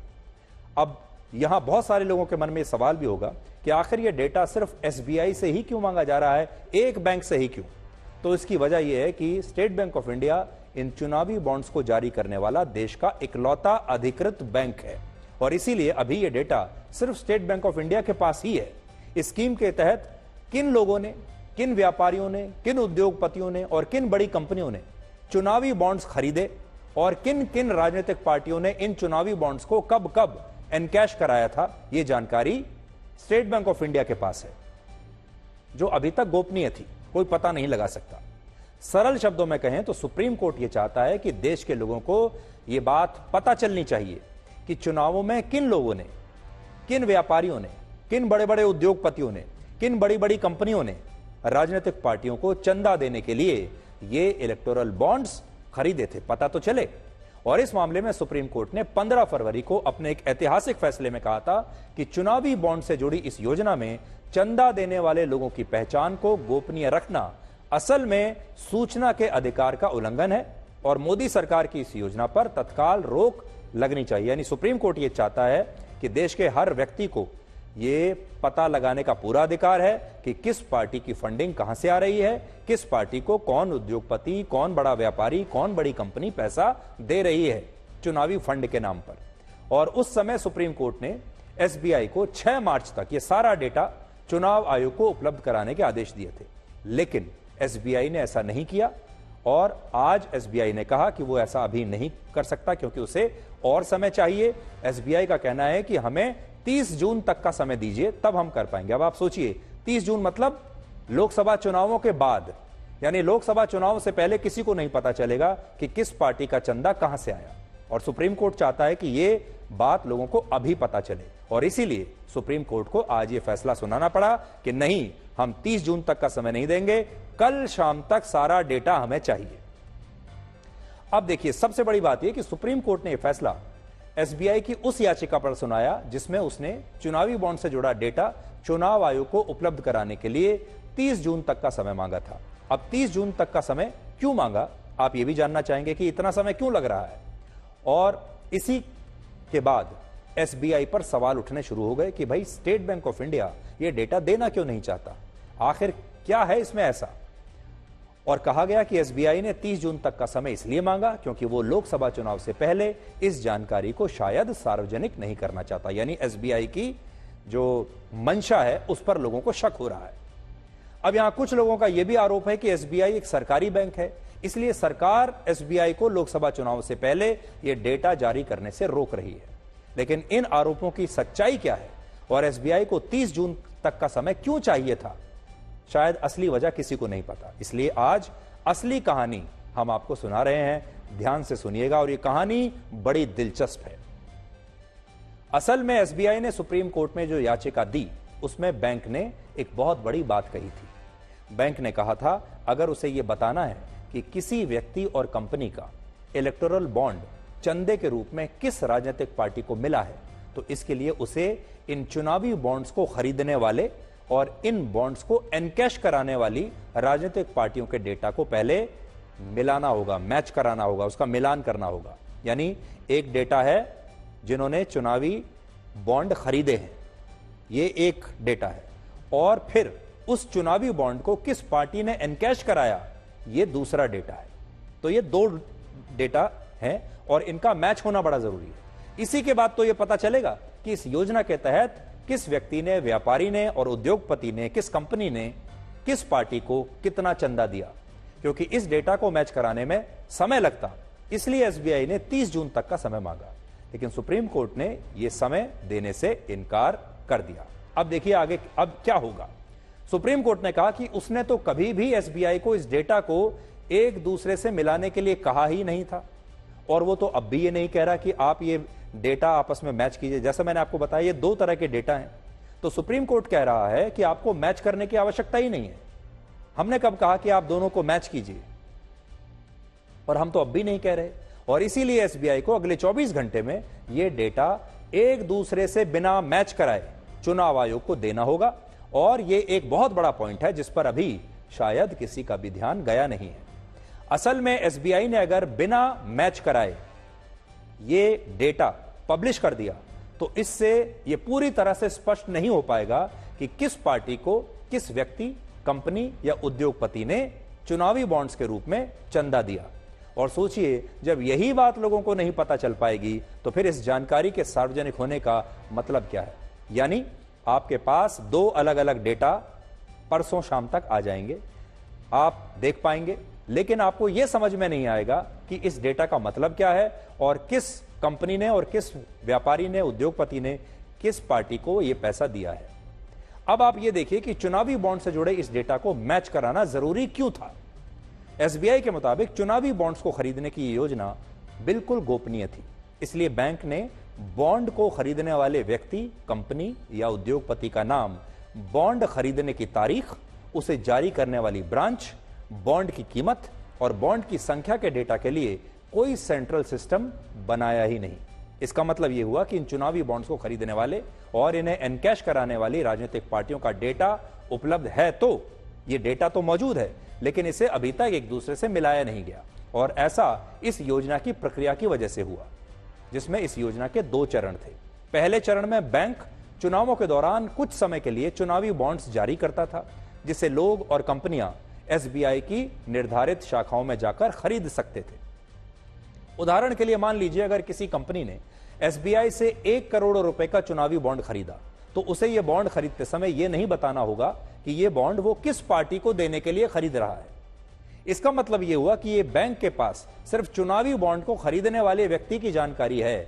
[SPEAKER 1] अब यहां बहुत सारे लोगों के मन में सवाल भी होगा कि आखिर यह डेटा सिर्फ एसबीआई से ही क्यों मांगा जा रहा है, एक बैंक से ही क्यों? तो इसकी वजह यह है कि state bank of India in चुनावी बॉन्ड्स को जारी करने वाला देश का इकलौता अधिकृत बैंक है और इसीलिए अभी यह डेटा सिर्फ स्टेट बैंक ऑफ इंडिया के पास ही है। इस स्कीम के तहत किन लोगों ने, किन व्यापारियों ने, किन उद्योगपतियों ने और किन बड़ी कंपनियों ने चुनावी बॉन्ड्स खरीदे और किन किन राजनीतिक पार्टियों ने इन चुनावी बॉन्ड्स को कब कब एनकैश कराया था, यह जानकारी स्टेट बैंक ऑफ इंडिया के पास है, जो अभी तक गोपनीय थी, कोई पता नहीं लगा सकता। सरल शब्दों में कहें तो सुप्रीम कोर्ट यह चाहता है कि देश के लोगों को यह बात पता चलनी चाहिए कि चुनावों में किन लोगों ने, किन व्यापारियों ने, किन बड़े बड़े उद्योगपतियों ने, किन बड़ी बड़ी कंपनियों ने राजनीतिक पार्टियों को चंदा देने के लिए ये इलेक्टोरल बॉन्ड्स खरीदे थे, पता तो चले। और इस मामले में सुप्रीम कोर्ट ने 15 फरवरी को अपने एक ऐतिहासिक फैसले में कहा था कि चुनावी बॉन्ड से जुड़ी इस योजना में चंदा देने वाले लोगों की पहचान को गोपनीय रखना असल में सूचना के अधिकार का उल्लंघन है और मोदी सरकार की इस योजना पर तत्काल रोक लगनी चाहिए। यानी सुप्रीम कोर्ट यह चाहता है कि देश के हर व्यक्ति को यह पता लगाने का पूरा अधिकार है कि किस पार्टी की फंडिंग कहां से आ रही है, किस पार्टी को कौन उद्योगपति, कौन बड़ा व्यापारी, कौन बड़ी कंपनी पैसा दे रही है चुनावी फंड के नाम पर। और उस समय सुप्रीम कोर्ट ने एसबीआई को 6 मार्च तक यह सारा डेटा चुनाव आयोग को उपलब्ध कराने के आदेश दिए थे, लेकिन एसबीआई ने ऐसा नहीं किया और आज एसबीआई ने कहा कि वो ऐसा अभी नहीं कर सकता क्योंकि उसे और समय चाहिए। एसबीआई का कहना है कि हमें 30 जून तक का समय दीजिए, तब हम कर पाएंगे। अब आप सोचिए 30 जून मतलब लोकसभा चुनावों के बाद, यानी लोकसभा चुनाव से पहले किसी को नहीं पता चलेगा कि किस पार्टी का चंदा कहां से आया और सुप्रीम कोर्ट चाहता है कि यह बात लोगों को अभी पता चले और इसीलिए सुप्रीम कोर्ट को आज यह फैसला सुनाना पड़ा कि नहीं, हम 30 जून तक का समय नहीं देंगे, कल शाम तक सारा डेटा हमें चाहिए। अब देखिए, सबसे बड़ी बात यह कि सुप्रीम कोर्ट ने यह फैसला एसबीआई की उस याचिका पर सुनाया जिसमें उसने चुनावी बॉन्ड से जुड़ा डेटा चुनाव आयोग को उपलब्ध कराने के लिए 30 जून तक का समय मांगा था। अब 30 जून तक का समय क्यों मांगा, आप यह भी जानना चाहेंगे कि इतना समय क्यों लग रहा है। और इसी के बाद एसबीआई पर सवाल उठने शुरू हो गए कि भाई स्टेट बैंक ऑफ इंडिया यह डेटा देना क्यों नहीं चाहता, आखिर क्या है इसमें ऐसा। और कहा गया कि एसबीआई ने 30 जून तक का समय इसलिए मांगा क्योंकि वो लोकसभा चुनाव से पहले इस जानकारी को शायद सार्वजनिक नहीं करना चाहता। यानी एसबीआई की जो मंशा है उस पर लोगों को शक हो रहा है। अब यहां कुछ लोगों का यह भी आरोप है कि एसबीआई एक सरकारी बैंक है, इसलिए सरकार एसबीआई को लोकसभा चुनाव से पहले यह डेटा जारी करने से रोक रही है। लेकिन इन आरोपों की सच्चाई क्या है और एसबीआई को 30 जून तक का समय क्यों चाहिए था, शायद असली वजह किसी को नहीं पता। इसलिए आज असली कहानी हम आपको सुना रहे हैं, ध्यान से सुनिएगा और यह कहानी बड़ी दिलचस्प है। असल में एसबीआई ने सुप्रीम कोर्ट में जो याचिका दी उसमें बैंक ने एक बहुत बड़ी बात कही थी। बैंक ने कहा था अगर उसे यह बताना है कि किसी व्यक्ति और कंपनी का इलेक्टोरल बॉन्ड चंदे के रूप में किस राजनीतिक पार्टी को मिला है तो इसके लिए उसे इन चुनावी बॉन्ड्स को खरीदने वाले और इन बॉन्ड्स को एनकैश कराने वाली राजनीतिक पार्टियों के डेटा को पहले मिलाना होगा, मैच कराना होगा, उसका मिलान करना होगा। यानी एक डेटा है जिन्होंने चुनावी बॉन्ड खरीदे हैं, ये एक डेटा है, और फिर उस चुनावी बॉन्ड को किस पार्टी ने एनकैश कराया ये दूसरा डेटा है। तो ये 2 डेटा हैं और इनका मैच होना बड़ा जरूरी है। इसी के बाद तो यह पता चलेगा कि इस योजना के तहत किस व्यक्ति ने, व्यापारी ने और उद्योगपति ने, किस कंपनी ने किस पार्टी को कितना चंदा दिया, क्योंकि इस डेटा को मैच कराने में समय लगता, इसलिए एसबीआई ने 30 जून तक का समय मांगा। लेकिन सुप्रीम कोर्ट ने यह समय देने से इनकार कर दिया। अब देखिए आगे अब क्या होगा। सुप्रीम कोर्ट ने कहा कि उसने तो कभी भी एसबीआई को इस डेटा को एक दूसरे से मिलाने के लिए कहा ही नहीं था और वो तो अब भी ये नहीं कह रहा कि आप ये डेटा आपस में मैच कीजिए। जैसा मैंने आपको बताया ये 2 तरह के डेटा हैं, तो सुप्रीम कोर्ट कह रहा है कि आपको मैच करने की आवश्यकता ही नहीं है। हमने कब कहा कि आप दोनों को मैच कीजिए? और हम तो अब भी नहीं कह रहे। और इसीलिए एसबीआई को अगले 24 घंटे में यह डेटा एक दूसरे से बिना मैच कराए चुनाव आयोग को देना होगा। और यह एक बहुत बड़ा पॉइंट है जिस पर अभी शायद किसी का भी ध्यान गया नहीं है। असल में एसबीआई ने अगर बिना मैच कराए ये डेटा पब्लिश कर दिया तो इससे यह पूरी तरह से स्पष्ट नहीं हो पाएगा कि किस पार्टी को, किस व्यक्ति, कंपनी या उद्योगपति ने चुनावी बॉन्ड्स के रूप में चंदा दिया। और सोचिए, जब यही बात लोगों को नहीं पता चल पाएगी तो फिर इस जानकारी के सार्वजनिक होने का मतलब क्या है? यानी आपके पास दो अलग अलग डेटा परसों शाम तक आ जाएंगे, आप देख पाएंगे, लेकिन आपको यह समझ में नहीं आएगा कि इस डेटा का मतलब क्या है और किस कंपनी ने और किस व्यापारी ने, उद्योगपति ने किस पार्टी को यह पैसा दिया है। अब आप यह देखिए कि चुनावी बॉन्ड से जुड़े इस डेटा को मैच कराना जरूरी क्यों था? एसबीआई के मुताबिक चुनावी बॉन्ड्स को खरीदने की योजना बिल्कुल गोपनीय थी, इसलिए बैंक ने बॉन्ड को खरीदने वाले व्यक्ति, कंपनी या उद्योगपति का नाम, बॉन्ड खरीदने की तारीख, उसे जारी करने वाली ब्रांच, बॉन्ड की कीमत और बॉन्ड की संख्या के डेटा के लिए कोई सेंट्रल सिस्टम बनाया ही नहीं। इसका मतलब यह हुआ कि इन चुनावी बॉन्ड्स को खरीदने वाले और इन्हें एनकैश कराने वाली राजनीतिक पार्टियों का डेटा उपलब्ध है, तो यह डेटा तो मौजूद है, लेकिन इसे अभी तक एक दूसरे से मिलाया नहीं गया। और ऐसा इस योजना की प्रक्रिया की वजह से हुआ, जिसमें इस योजना के 2 चरण थे। पहले चरण में बैंक चुनावों के दौरान कुछ समय के लिए चुनावी बॉन्ड्स जारी करता था, जिसे लोग और कंपनियां एसबीआई की निर्धारित शाखाओं में जाकर खरीद सकते थे। उदाहरण के लिए मान लीजिए, अगर किसी कंपनी ने एसबीआई से 1 करोड़ रुपए का चुनावी बॉन्ड खरीदा, तो उसे यह बॉन्ड खरीदते समय यह नहीं बताना होगा कि यह बॉन्ड वो किस पार्टी को देने के लिए खरीद रहा है। इसका मतलब यह हुआ कि यह बैंक के पास सिर्फ चुनावी बॉन्ड को खरीदने वाले व्यक्ति की जानकारी है,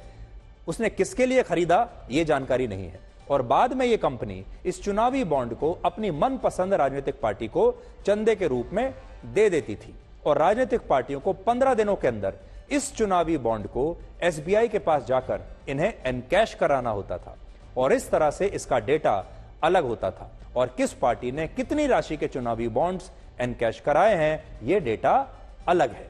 [SPEAKER 1] उसने किसके लिए खरीदा यह जानकारी नहीं है। और बाद में यह कंपनी इस चुनावी बॉन्ड को अपनी मनपसंद राजनीतिक पार्टी को चंदे के रूप में दे देती थी और राजनीतिक पार्टियों को 15 दिनों के अंदर इस चुनावी बॉन्ड को एसबीआई के पास जाकर इन्हें एनकैश कराना होता था। और इस तरह से इसका डेटा अलग होता था और किस पार्टी ने कितनी राशि के चुनावी बॉन्ड्स एनकैश कराए हैं, यह डेटा अलग है।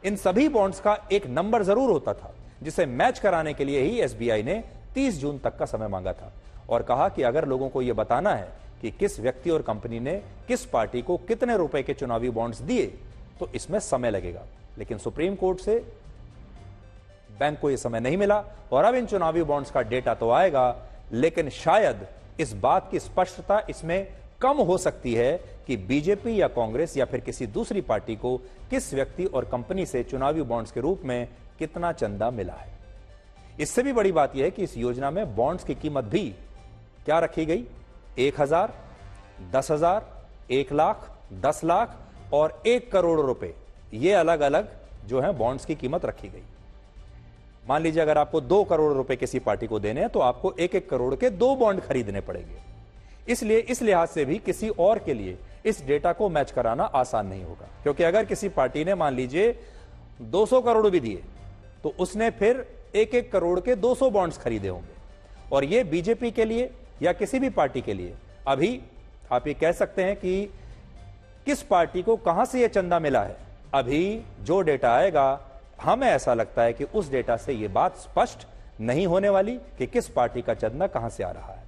[SPEAKER 1] इन सभी बॉन्ड्स का एक नंबर जरूर होता था, जिसे मैच कराने के लिए ही एसबीआई ने 30 जून तक का समय मांगा था और कहा कि अगर लोगों को यह बताना है कि किस व्यक्ति और कंपनी ने किस पार्टी को कितने रुपए के चुनावी बॉन्ड्स दिए तो इसमें समय लगेगा। लेकिन सुप्रीम कोर्ट से बैंक को यह समय नहीं मिला और अब इन चुनावी बॉन्ड्स का डेटा तो आएगा, लेकिन शायद इस बात की स्पष्टता इसमें कम हो सकती है कि बीजेपी या कांग्रेस या फिर किसी दूसरी पार्टी को किस व्यक्ति और कंपनी से चुनावी बॉन्ड्स के रूप में कितना चंदा मिला है। इससे भी बड़ी बात यह है कि इस योजना में बॉन्ड्स की कीमत भी क्या रखी गई? 1000, 10,000, 1 लाख, 10 लाख और 1 करोड़ रुपए, ये अलग अलग जो है बॉन्ड्स की कीमत रखी गई। मान लीजिए अगर आपको 2 करोड़ रुपए किसी पार्टी को देने हैं तो आपको 1-1 करोड़ के 2 बॉन्ड खरीदने पड़ेंगे। इसलिए इस लिहाज से भी किसी और के लिए इस डेटा को मैच कराना आसान नहीं होगा, क्योंकि अगर किसी पार्टी ने मान लीजिए 200 करोड़ भी दिए तो उसने फिर 1-1 करोड़ के 200 बॉन्ड्स खरीदे होंगे। और यह बीजेपी के लिए या किसी भी पार्टी के लिए अभी आप ये कह सकते हैं कि किस पार्टी को कहां से यह चंदा मिला है, अभी जो डेटा आएगा हमें ऐसा लगता है कि उस डेटा से यह बात स्पष्ट नहीं होने वाली कि किस पार्टी का चंदा कहां से आ रहा है।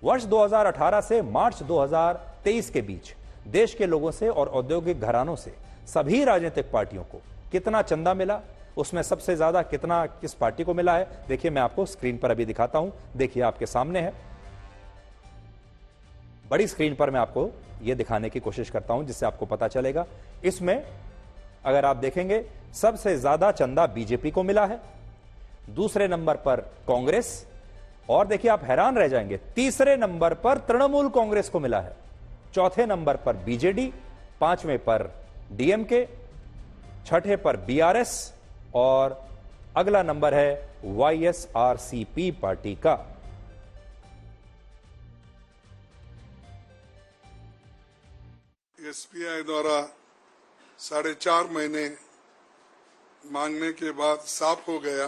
[SPEAKER 1] वर्ष 2018 से मार्च 2023 के बीच देश के लोगों से और औद्योगिक घरानों से सभी राजनीतिक पार्टियों को कितना चंदा मिला, उसमें सबसे ज्यादा कितना किस पार्टी को मिला है, देखिए मैं आपको स्क्रीन पर अभी दिखाता हूं। देखिए आपके सामने है, बड़ी स्क्रीन पर मैं आपको यह दिखाने की कोशिश करता हूं जिससे आपको पता चलेगा। इसमें अगर आप देखेंगे सबसे ज्यादा चंदा बीजेपी को मिला है, दूसरे नंबर पर कांग्रेस, और देखिए आप हैरान रह जाएंगे, तीसरे नंबर पर तृणमूल कांग्रेस को मिला है, चौथे नंबर पर बीजेडी, पांचवें पर डीएमके, छठे पर बीआरएस और अगला नंबर है वाईएसआरसीपी पार्टी का।
[SPEAKER 7] एसबीआई द्वारा 4.5 महीने मांगने के बाद साफ हो गया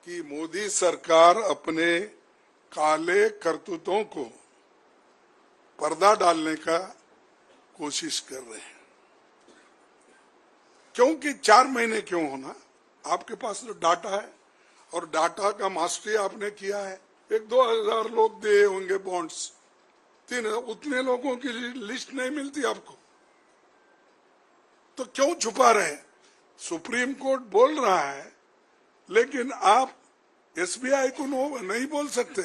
[SPEAKER 7] कि मोदी सरकार अपने काले करतूतों को पर्दा डालने का कोशिश कर रहे हैं। क्योंकि 4 महीने क्यों होना, आपके पास तो डाटा है और डाटा का मास्टरी आपने किया है। 1-2 हजार लोग दिए होंगे बॉन्ड्स, 3 उतने लोगों की लिस्ट नहीं मिलती आपको, तो क्यों छुपा रहे हैं? सुप्रीम कोर्ट बोल रहा है, लेकिन आप एसबीआई को नहीं बोल सकते,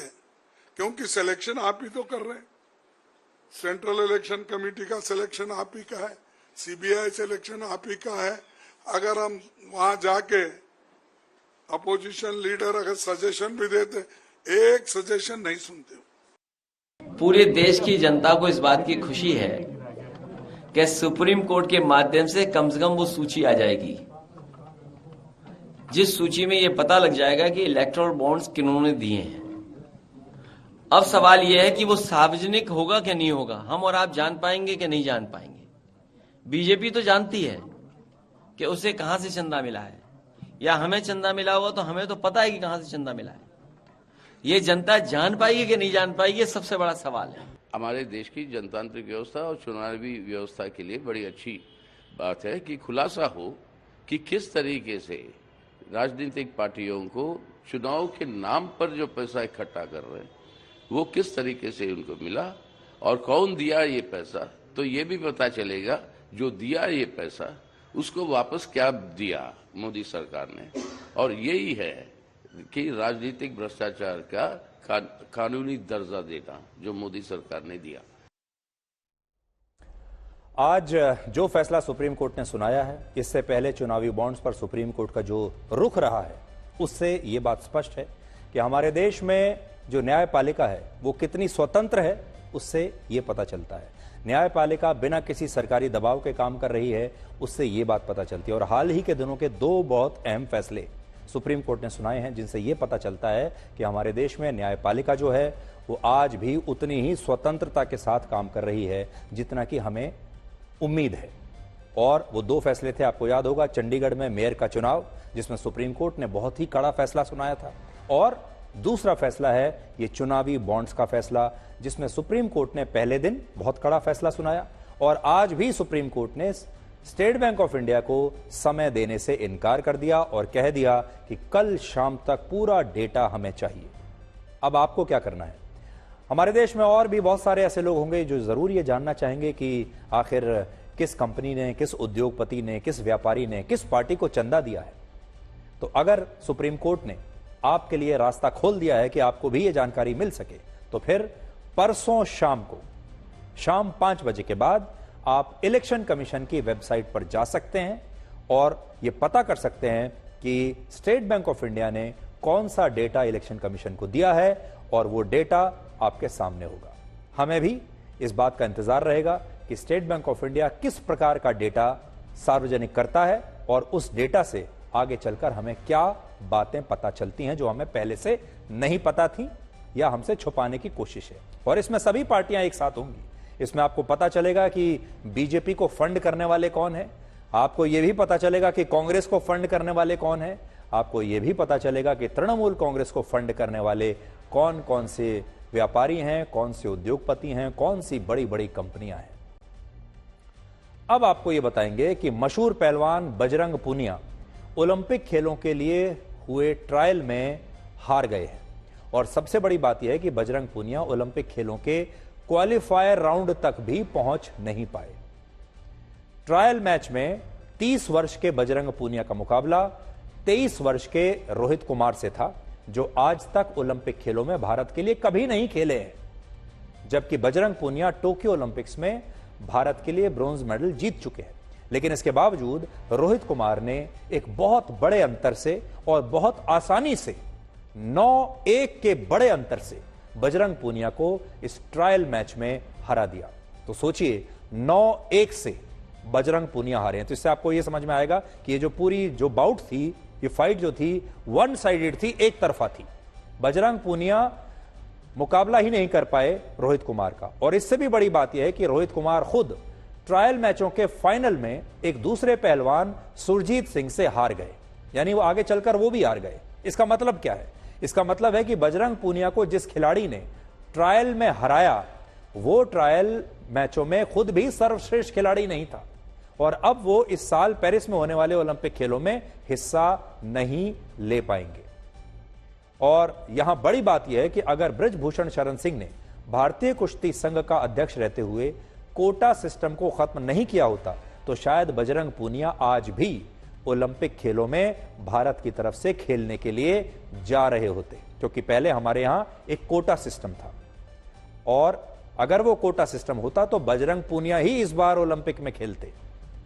[SPEAKER 7] क्योंकि सिलेक्शन आप ही तो कर रहे हैं। सेंट्रल इलेक्शन कमेटी का सिलेक्शन आप ही का है, सीबीआई सिलेक्शन आप ही का है। अगर हम वहां जाके अपोजिशन लीडर अगर सजेशन भी देते, एक सजेशन नहीं सुनते।
[SPEAKER 8] पूरे देश की जनता को इस बात की खुशी है कि सुप्रीम कोर्ट के माध्यम से कम वो सूची आ जाएगी, जिस सूची में यह पता लग जाएगा कि इलेक्टोरल बॉन्ड्स किन्होंने दिए हैं। अब सवाल यह है कि वो सार्वजनिक होगा कि नहीं होगा, हम और आप जान पाएंगे कि नहीं जान पाएंगे। बीजेपी तो जानती है कि उसे कहां से चंदा मिला है, या हमें चंदा मिला हुआ तो हमें तो पता है कि कहां से चंदा मिला है। ये जनता जान पाएगी कि नहीं जान पाएगी, ये सबसे बड़ा सवाल है।
[SPEAKER 9] हमारे देश की जनतांत्रिक व्यवस्था और चुनावी व्यवस्था के लिए बड़ी अच्छी बात है कि खुलासा हो कि किस तरीके से राजनीतिक पार्टियों को चुनाव के नाम पर जो पैसा इकट्ठा कर रहे हैं वो किस तरीके से उनको मिला और कौन दिया ये पैसा, तो ये भी पता चलेगा जो दिया ये पैसा उसको वापस क्या दिया मोदी सरकार ने। और यही है कि राजनीतिक भ्रष्टाचार का कानूनी दर्जा देना जो मोदी सरकार ने दिया।
[SPEAKER 1] आज जो फैसला सुप्रीम कोर्ट ने सुनाया है, इससे पहले चुनावी बॉन्ड्स पर सुप्रीम कोर्ट का जो रुख रहा है, उससे ये बात स्पष्ट है कि हमारे देश में जो न्यायपालिका है वो कितनी स्वतंत्र है, उससे ये पता चलता है। न्यायपालिका बिना किसी सरकारी दबाव के काम कर रही है, उससे ये बात पता चलती है। और हाल ही के दिनों के 2 बहुत अहम फैसले सुप्रीम कोर्ट ने सुनाए हैं, जिनसे ये पता चलता है कि हमारे देश में न्यायपालिका जो है वो आज भी उतनी ही स्वतंत्रता के साथ काम कर रही है जितना कि हमें उम्मीद है। और वो 2 फैसले थे, आपको याद होगा, चंडीगढ़ में मेयर का चुनाव जिसमें सुप्रीम कोर्ट ने बहुत ही कड़ा फैसला सुनाया था, और दूसरा फैसला है ये चुनावी बॉन्ड्स का फैसला, जिसमें सुप्रीम कोर्ट ने पहले दिन बहुत कड़ा फैसला सुनाया और आज भी सुप्रीम कोर्ट ने स्टेट बैंक ऑफ इंडिया को समय देने से इनकार कर दिया और कह दिया कि कल शाम तक पूरा डेटा हमें चाहिए। अब आपको क्या करना है? हमारे देश में और भी बहुत सारे ऐसे लोग होंगे जो जरूर ये जानना चाहेंगे कि आखिर किस कंपनी ने, किस उद्योगपति ने, किस व्यापारी ने, किस पार्टी को चंदा दिया है। तो अगर सुप्रीम कोर्ट ने आपके लिए रास्ता खोल दिया है कि आपको भी ये जानकारी मिल सके, तो फिर परसों शाम को शाम 5 बजे के बाद आप इलेक्शन कमीशन की वेबसाइट पर जा सकते हैं और ये पता कर सकते हैं कि स्टेट बैंक ऑफ इंडिया ने कौन सा डेटा इलेक्शन कमीशन को दिया है, और वो डेटा आपके सामने होगा। हमें भी इस बात का इंतजार रहेगा कि स्टेट बैंक ऑफ इंडिया किस प्रकार का डेटा सार्वजनिक करता है और उस डेटा से आगे चलकर हमें क्या बातें पता चलती हैं जो हमें पहले से नहीं पता थी या हमसे छुपाने की कोशिश है। और इसमें सभी पार्टियां एक साथ होंगी। इसमें आपको पता चलेगा कि बीजेपी को फंड करने वाले कौन है, आपको यह भी पता चलेगा कि कांग्रेस को फंड करने वाले कौन है, आपको यह भी पता चलेगा कि तृणमूल कांग्रेस को फंड करने वाले कौन कौन से व्यापारी हैं, कौन से उद्योगपति हैं, कौन सी बड़ी बड़ी कंपनियां हैं। अब आपको यह बताएंगे कि मशहूर पहलवान बजरंग पूनिया ओलंपिक खेलों के लिए हुए ट्रायल में हार गए हैं। और सबसे बड़ी बात यह है कि बजरंग पूनिया ओलंपिक खेलों के क्वालिफायर राउंड तक भी पहुंच नहीं पाए। ट्रायल मैच में 30 वर्ष के बजरंग पूनिया का मुकाबला 23 वर्ष के रोहित कुमार से था, जो आज तक ओलंपिक खेलों में भारत के लिए कभी नहीं खेले हैं। जबकि बजरंग पूनिया टोक्यो ओलंपिक्स में भारत के लिए ब्रॉन्ज मेडल जीत चुके हैं। लेकिन इसके बावजूद रोहित कुमार ने एक बहुत बड़े अंतर से और बहुत आसानी से 9-1 के बड़े अंतर से बजरंग पूनिया को इस ट्रायल मैच में हरा दिया। तो सोचिए 9-1 से बजरंग पूनिया हारे हैं। तो इससे आपको यह समझ में आएगा कि ये जो पूरी जो बाउट थी, ये फाइट जो थी, वन साइडेड थी, एक तरफा थी। बजरंग पूनिया मुकाबला ही नहीं कर पाए रोहित कुमार का। और इससे भी बड़ी बात यह है कि रोहित कुमार खुद ट्रायल मैचों के फाइनल में एक दूसरे पहलवान सुरजीत सिंह से हार गए, यानी वो आगे चलकर वो भी हार गए। इसका मतलब क्या है? इसका मतलब है कि बजरंग पूनिया को जिस खिलाड़ी ने ट्रायल में हराया, वो ट्रायल मैचों में खुद भी सर्वश्रेष्ठ खिलाड़ी नहीं था और अब वो इस साल पेरिस में होने वाले ओलंपिक खेलों में हिस्सा नहीं ले पाएंगे। और यहां बड़ी बात यह है कि अगर बृजभूषण शरण सिंह ने भारतीय कुश्ती संघ का अध्यक्ष रहते हुए कोटा सिस्टम को खत्म नहीं किया होता तो शायद बजरंग पूनिया आज भी ओलंपिक खेलों में भारत की तरफ से खेलने के लिए जा रहे होते, क्योंकि पहले हमारे यहां एक कोटा सिस्टम था और अगर वो कोटा सिस्टम होता तो बजरंग पूनिया ही इस बार ओलंपिक में खेलते।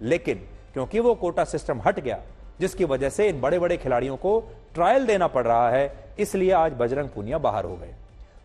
[SPEAKER 1] लेकिन क्योंकि वो कोटा सिस्टम हट गया, जिसकी वजह से इन बड़े बड़े खिलाड़ियों को ट्रायल देना पड़ रहा है, इसलिए आज बजरंग पूनिया बाहर हो गए।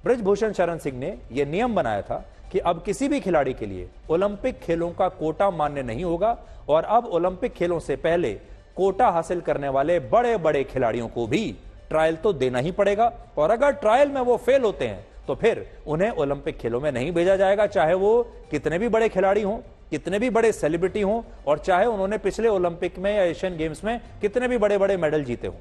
[SPEAKER 1] बृजभूषण शरण सिंह ने यह नियम बनाया था कि अब किसी भी खिलाड़ी के लिए ओलंपिक खेलों का कोटा मान्य नहीं होगा और अब ओलंपिक खेलों से पहले कोटा हासिल करने वाले बड़े बड़े खिलाड़ियों को भी ट्रायल तो देना ही पड़ेगा और अगर ट्रायल में वो फेल होते हैं तो फिर उन्हें ओलंपिक खेलों में नहीं भेजा जाएगा, चाहे वो कितने भी बड़े खिलाड़ी हों, कितने भी बड़े सेलिब्रिटी हों और चाहे उन्होंने पिछले ओलंपिक में या एशियन गेम्स में कितने भी बड़े बड़े मेडल जीते हों।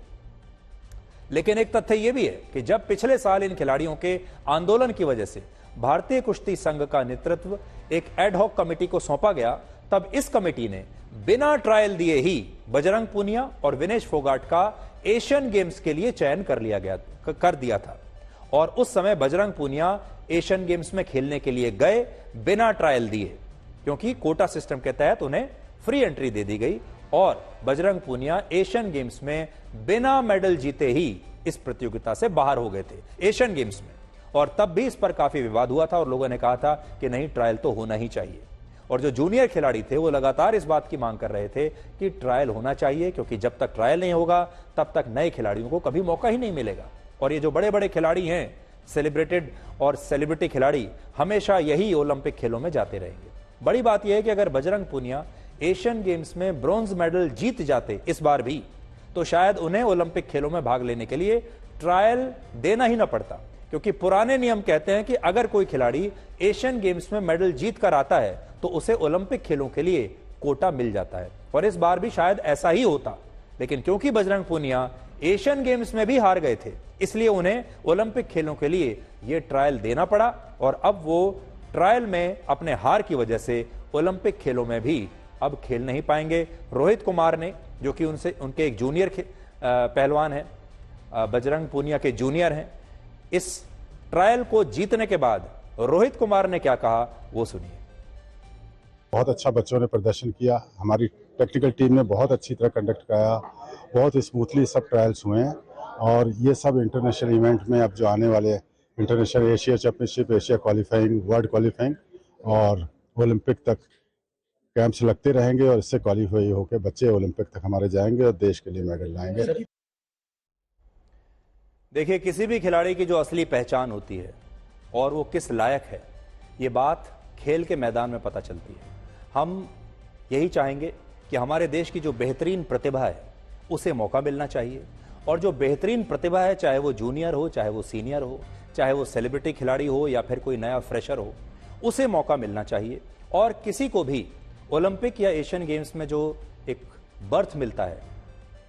[SPEAKER 1] लेकिन एक तथ्य यह भी है कि जब पिछले साल इन खिलाड़ियों के आंदोलन की वजह से भारतीय कुश्ती संघ का नेतृत्व एक एडहॉक कमेटी को सौंपा गया, तब इस कमेटी ने बिना ट्रायल दिए ही बजरंग पूनिया और विनेश फोगाट का एशियन गेम्स के लिए चयन कर दिया था और उस समय बजरंग पूनिया एशियन गेम्स में खेलने के लिए गए बिना ट्रायल दिए, क्योंकि कोटा सिस्टम के तहत उन्हें फ्री एंट्री दे दी गई और बजरंग पूनिया एशियन गेम्स में बिना मेडल जीते ही इस प्रतियोगिता से बाहर हो गए थे एशियन गेम्स में। और तब भी इस पर काफी विवाद हुआ था और लोगों ने कहा था कि नहीं, ट्रायल तो होना ही चाहिए। और जो जूनियर खिलाड़ी थे वो लगातार इस बात की मांग कर रहे थे कि ट्रायल होना चाहिए, क्योंकि जब तक ट्रायल नहीं होगा तब तक नए खिलाड़ियों को कभी मौका ही नहीं मिलेगा। और ये जो बड़े बड़े खिलाड़ी हैं, सेलिब्रेटेड और सेलिब्रिटी खिलाड़ी, हमेशा यही ओलंपिक खेलों में जाते रहेंगे। बड़ी बात यह है कि अगर बजरंग पूनिया एशियन गेम्स में ब्रॉन्ज मेडल जीत जाते इस बार भी, तो शायद उन्हें ओलंपिक खेलों में भाग लेने के लिए ट्रायल देना ही ना पड़ता, क्योंकि पुराने नियम कहते हैं कि अगर कोई खिलाड़ी एशियन गेम्स में मेडल जीत कर आता है तो उसे ओलंपिक खेलों के लिए कोटा मिल जाता है। और इस बार भी शायद ऐसा ही होता, लेकिन क्योंकि बजरंग पूनिया एशियन गेम्स में भी हार गए थे, इसलिए उन्हें ओलंपिक खेलों के लिए यह ट्रायल देना पड़ा और अब वो ट्रायल में अपने हार की वजह से ओलंपिक खेलों में भी अब खेल नहीं पाएंगे। रोहित कुमार ने, जो कि उनके एक जूनियर पहलवान हैं, बजरंग पूनिया के जूनियर हैं, इस ट्रायल को जीतने के बाद रोहित कुमार ने क्या कहा वो सुनिए।
[SPEAKER 10] बहुत अच्छा बच्चों ने प्रदर्शन किया, हमारी टेक्निकल टीम ने बहुत अच्छी तरह कंडक्ट कराया, बहुत स्मूथली सब ट्रायल्स हुए हैं और ये सब इंटरनेशनल इवेंट में अब जो आने वाले international Asia championship, Asia qualifying, world qualifying और ओलंपिक तक कैंप्स लगते रहेंगे और इससे क्वालिफाई होकर बच्चे ओलंपिक तक हमारे जाएंगे और देश के लिए मेडल लाएंगे।
[SPEAKER 1] देखिए, किसी भी खिलाड़ी की जो असली पहचान होती है और वो किस लायक है, ये बात खेल के मैदान में पता चलती है। हम यही चाहेंगे कि हमारे देश की जो बेहतरीन प्रतिभा है उसे मौका मिलना चाहिए और जो बेहतरीन प्रतिभा है, चाहे वो जूनियर हो, चाहे वो सीनियर हो, चाहे वो सेलिब्रिटी खिलाड़ी हो या फिर कोई नया फ्रेशर हो, उसे मौका मिलना चाहिए। और किसी को भी ओलंपिक या एशियन गेम्स में जो एक बर्थ मिलता है,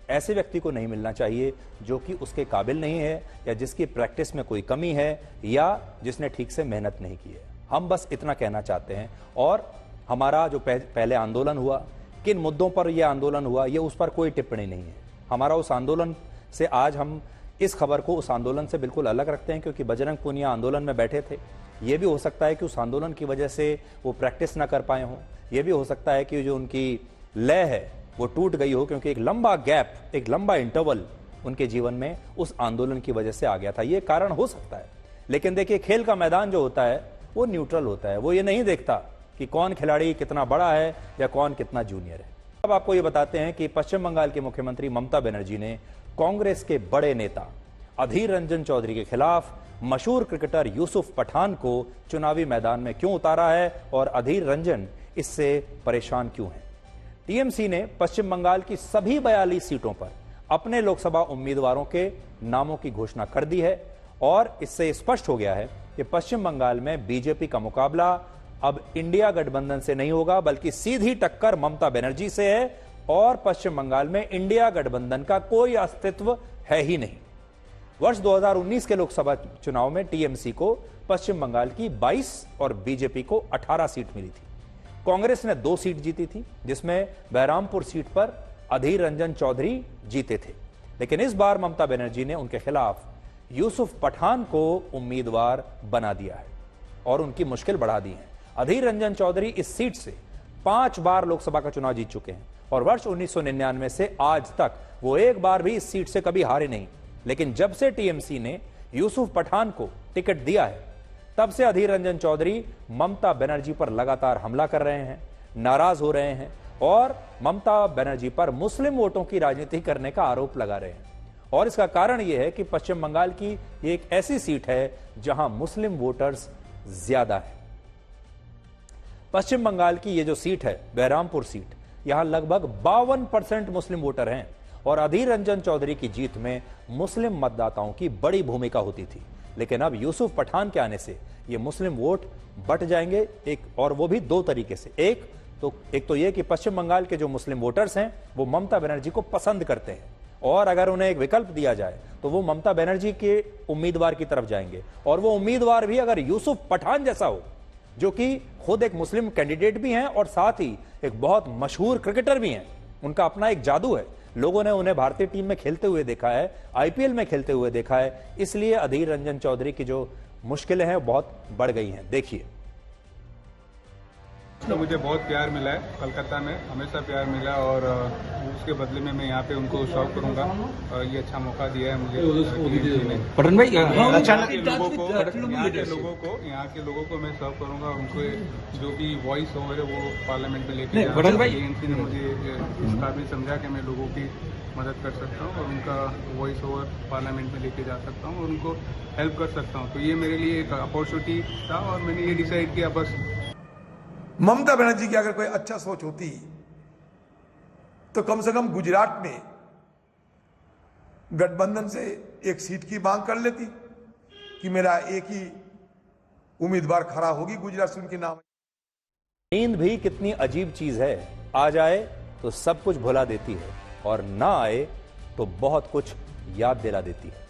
[SPEAKER 1] ऐसे व्यक्ति को नहीं मिलना चाहिए जो कि उसके काबिल नहीं है या जिसकी प्रैक्टिस में कोई कमी है या जिसने ठीक से मेहनत नहीं की है। हम बस इतना कहना चाहते हैं। और हमारा जो पहले आंदोलन हुआ, किन मुद्दों पर यह आंदोलन हुआ, ये उस पर कोई टिप्पणी नहीं है। हमारा उस आंदोलन से आज हम इस खबर को उस आंदोलन से बिल्कुल अलग रखते हैं, क्योंकि बजरंग पूनिया आंदोलन में बैठे थे। ये भी हो सकता है कि उस आंदोलन की वजह से वो प्रैक्टिस ना कर पाए हों, ये भी हो सकता है कि जो उनकी लय है वो टूट गई हो, क्योंकि एक लंबा गैप, एक लंबा इंटरवल उनके जीवन में उस आंदोलन की वजह से आ गया था। ये कारण हो सकता है। लेकिन देखिए, खेल का मैदान जो होता है वो न्यूट्रल होता है, वो ये नहीं देखता कि कौन खिलाड़ी कितना बड़ा है या कौन कितना जूनियर है। अब आपको ये बताते हैं कि पश्चिम बंगाल के मुख्यमंत्री ममता बनर्जी ने कांग्रेस के बड़े नेता अधीर रंजन चौधरी के खिलाफ मशहूर क्रिकेटर यूसुफ पठान को चुनावी मैदान में क्यों उतारा है और अधीर रंजन इससे परेशान क्यों है। टीएमसी ने पश्चिम बंगाल की सभी 42 सीटों पर अपने लोकसभा उम्मीदवारों के नामों की घोषणा कर दी है और इससे स्पष्ट हो गया है कि पश्चिम बंगाल में बीजेपी का मुकाबला अब इंडिया गठबंधन से नहीं होगा, बल्कि सीधी टक्कर ममता बनर्जी से है और पश्चिम बंगाल में इंडिया गठबंधन का कोई अस्तित्व है ही नहीं। वर्ष 2019 के लोकसभा चुनाव में टीएमसी को पश्चिम बंगाल की 22 और बीजेपी को 18 सीट मिली थी। कांग्रेस ने 2 सीट जीती थी, जिसमें बहरामपुर सीट पर अधीर रंजन चौधरी जीते थे। लेकिन इस बार ममता बनर्जी ने उनके खिलाफ यूसुफ पठान को उम्मीदवार बना दिया है और उनकी मुश्किल बढ़ा दी है। अधीर रंजन चौधरी इस सीट से 5 बार लोकसभा का चुनाव जीत चुके हैं और वर्ष 1999 से आज तक वो एक बार भी इस सीट से कभी हारे नहीं। लेकिन जब से टीएमसी ने यूसुफ पठान को टिकट दिया है, तब से अधीर रंजन चौधरी ममता बनर्जी पर लगातार हमला कर रहे हैं, नाराज हो रहे हैं और ममता बनर्जी पर मुस्लिम वोटों की राजनीति करने का आरोप लगा रहे हैं। और इसका कारण यह है कि पश्चिम बंगाल की एक ऐसी सीट है जहां मुस्लिम वोटर्स ज्यादा है। पश्चिम बंगाल की यह जो सीट है, बहरामपुर सीट, यहां लगभग 52% मुस्लिम वोटर हैं और अधीर रंजन चौधरी की जीत में मुस्लिम मतदाताओं की बड़ी भूमिका होती थी। लेकिन अब यूसुफ पठान के आने से ये मुस्लिम वोट बट जाएंगे, और वो भी 2 तरीके से। एक तो ये कि पश्चिम बंगाल के जो मुस्लिम वोटर्स हैं वो ममता बनर्जी को पसंद करते हैं और अगर उन्हें एक विकल्प दिया जाए तो वो ममता बनर्जी के उम्मीदवार की तरफ जाएंगे। और वो उम्मीदवार भी अगर यूसुफ पठान जैसा हो, जो कि खुद एक मुस्लिम कैंडिडेट भी हैं और साथ ही एक बहुत मशहूर क्रिकेटर भी हैं, उनका अपना एक जादू है, लोगों ने उन्हें भारतीय टीम में खेलते हुए देखा है, आईपीएल में खेलते हुए देखा है, इसलिए अधीर रंजन चौधरी की जो मुश्किलें हैं बहुत बढ़ गई हैं। देखिए,
[SPEAKER 11] तो मुझे बहुत प्यार मिला है, कलकत्ता में हमेशा प्यार मिला और उसके बदले में मैं यहाँ पे उनको सर्व करूँगा और ये अच्छा मौका दिया है मुझे।
[SPEAKER 6] पठान भाई,
[SPEAKER 11] यहाँ के लोगों को मैं सर्व करूँगा, उनको जो भी वॉइस ओवर है वो पार्लियामेंट में लेके एएनसी ने मुझे इस काबिल समझा कि मैं लोगों की मदद कर सकता हूँ और उनका वॉइस ओवर पार्लियामेंट में लेके जा सकता हूँ और उनको हेल्प कर सकता हूँ। तो ये मेरे लिए एक अपॉर्चुनिटी था और मैंने ये डिसाइड किया। बस
[SPEAKER 12] ममता बनर्जी की अगर कोई अच्छा सोच होती तो कम से कम गुजरात में गठबंधन से एक सीट की मांग कर लेती कि मेरा एक ही उम्मीदवार खड़ा होगी गुजरात से उनके नाम।
[SPEAKER 1] नींद भी कितनी अजीब चीज है, आ जाए तो सब कुछ भुला देती है और ना आए तो बहुत कुछ याद दिला देती है।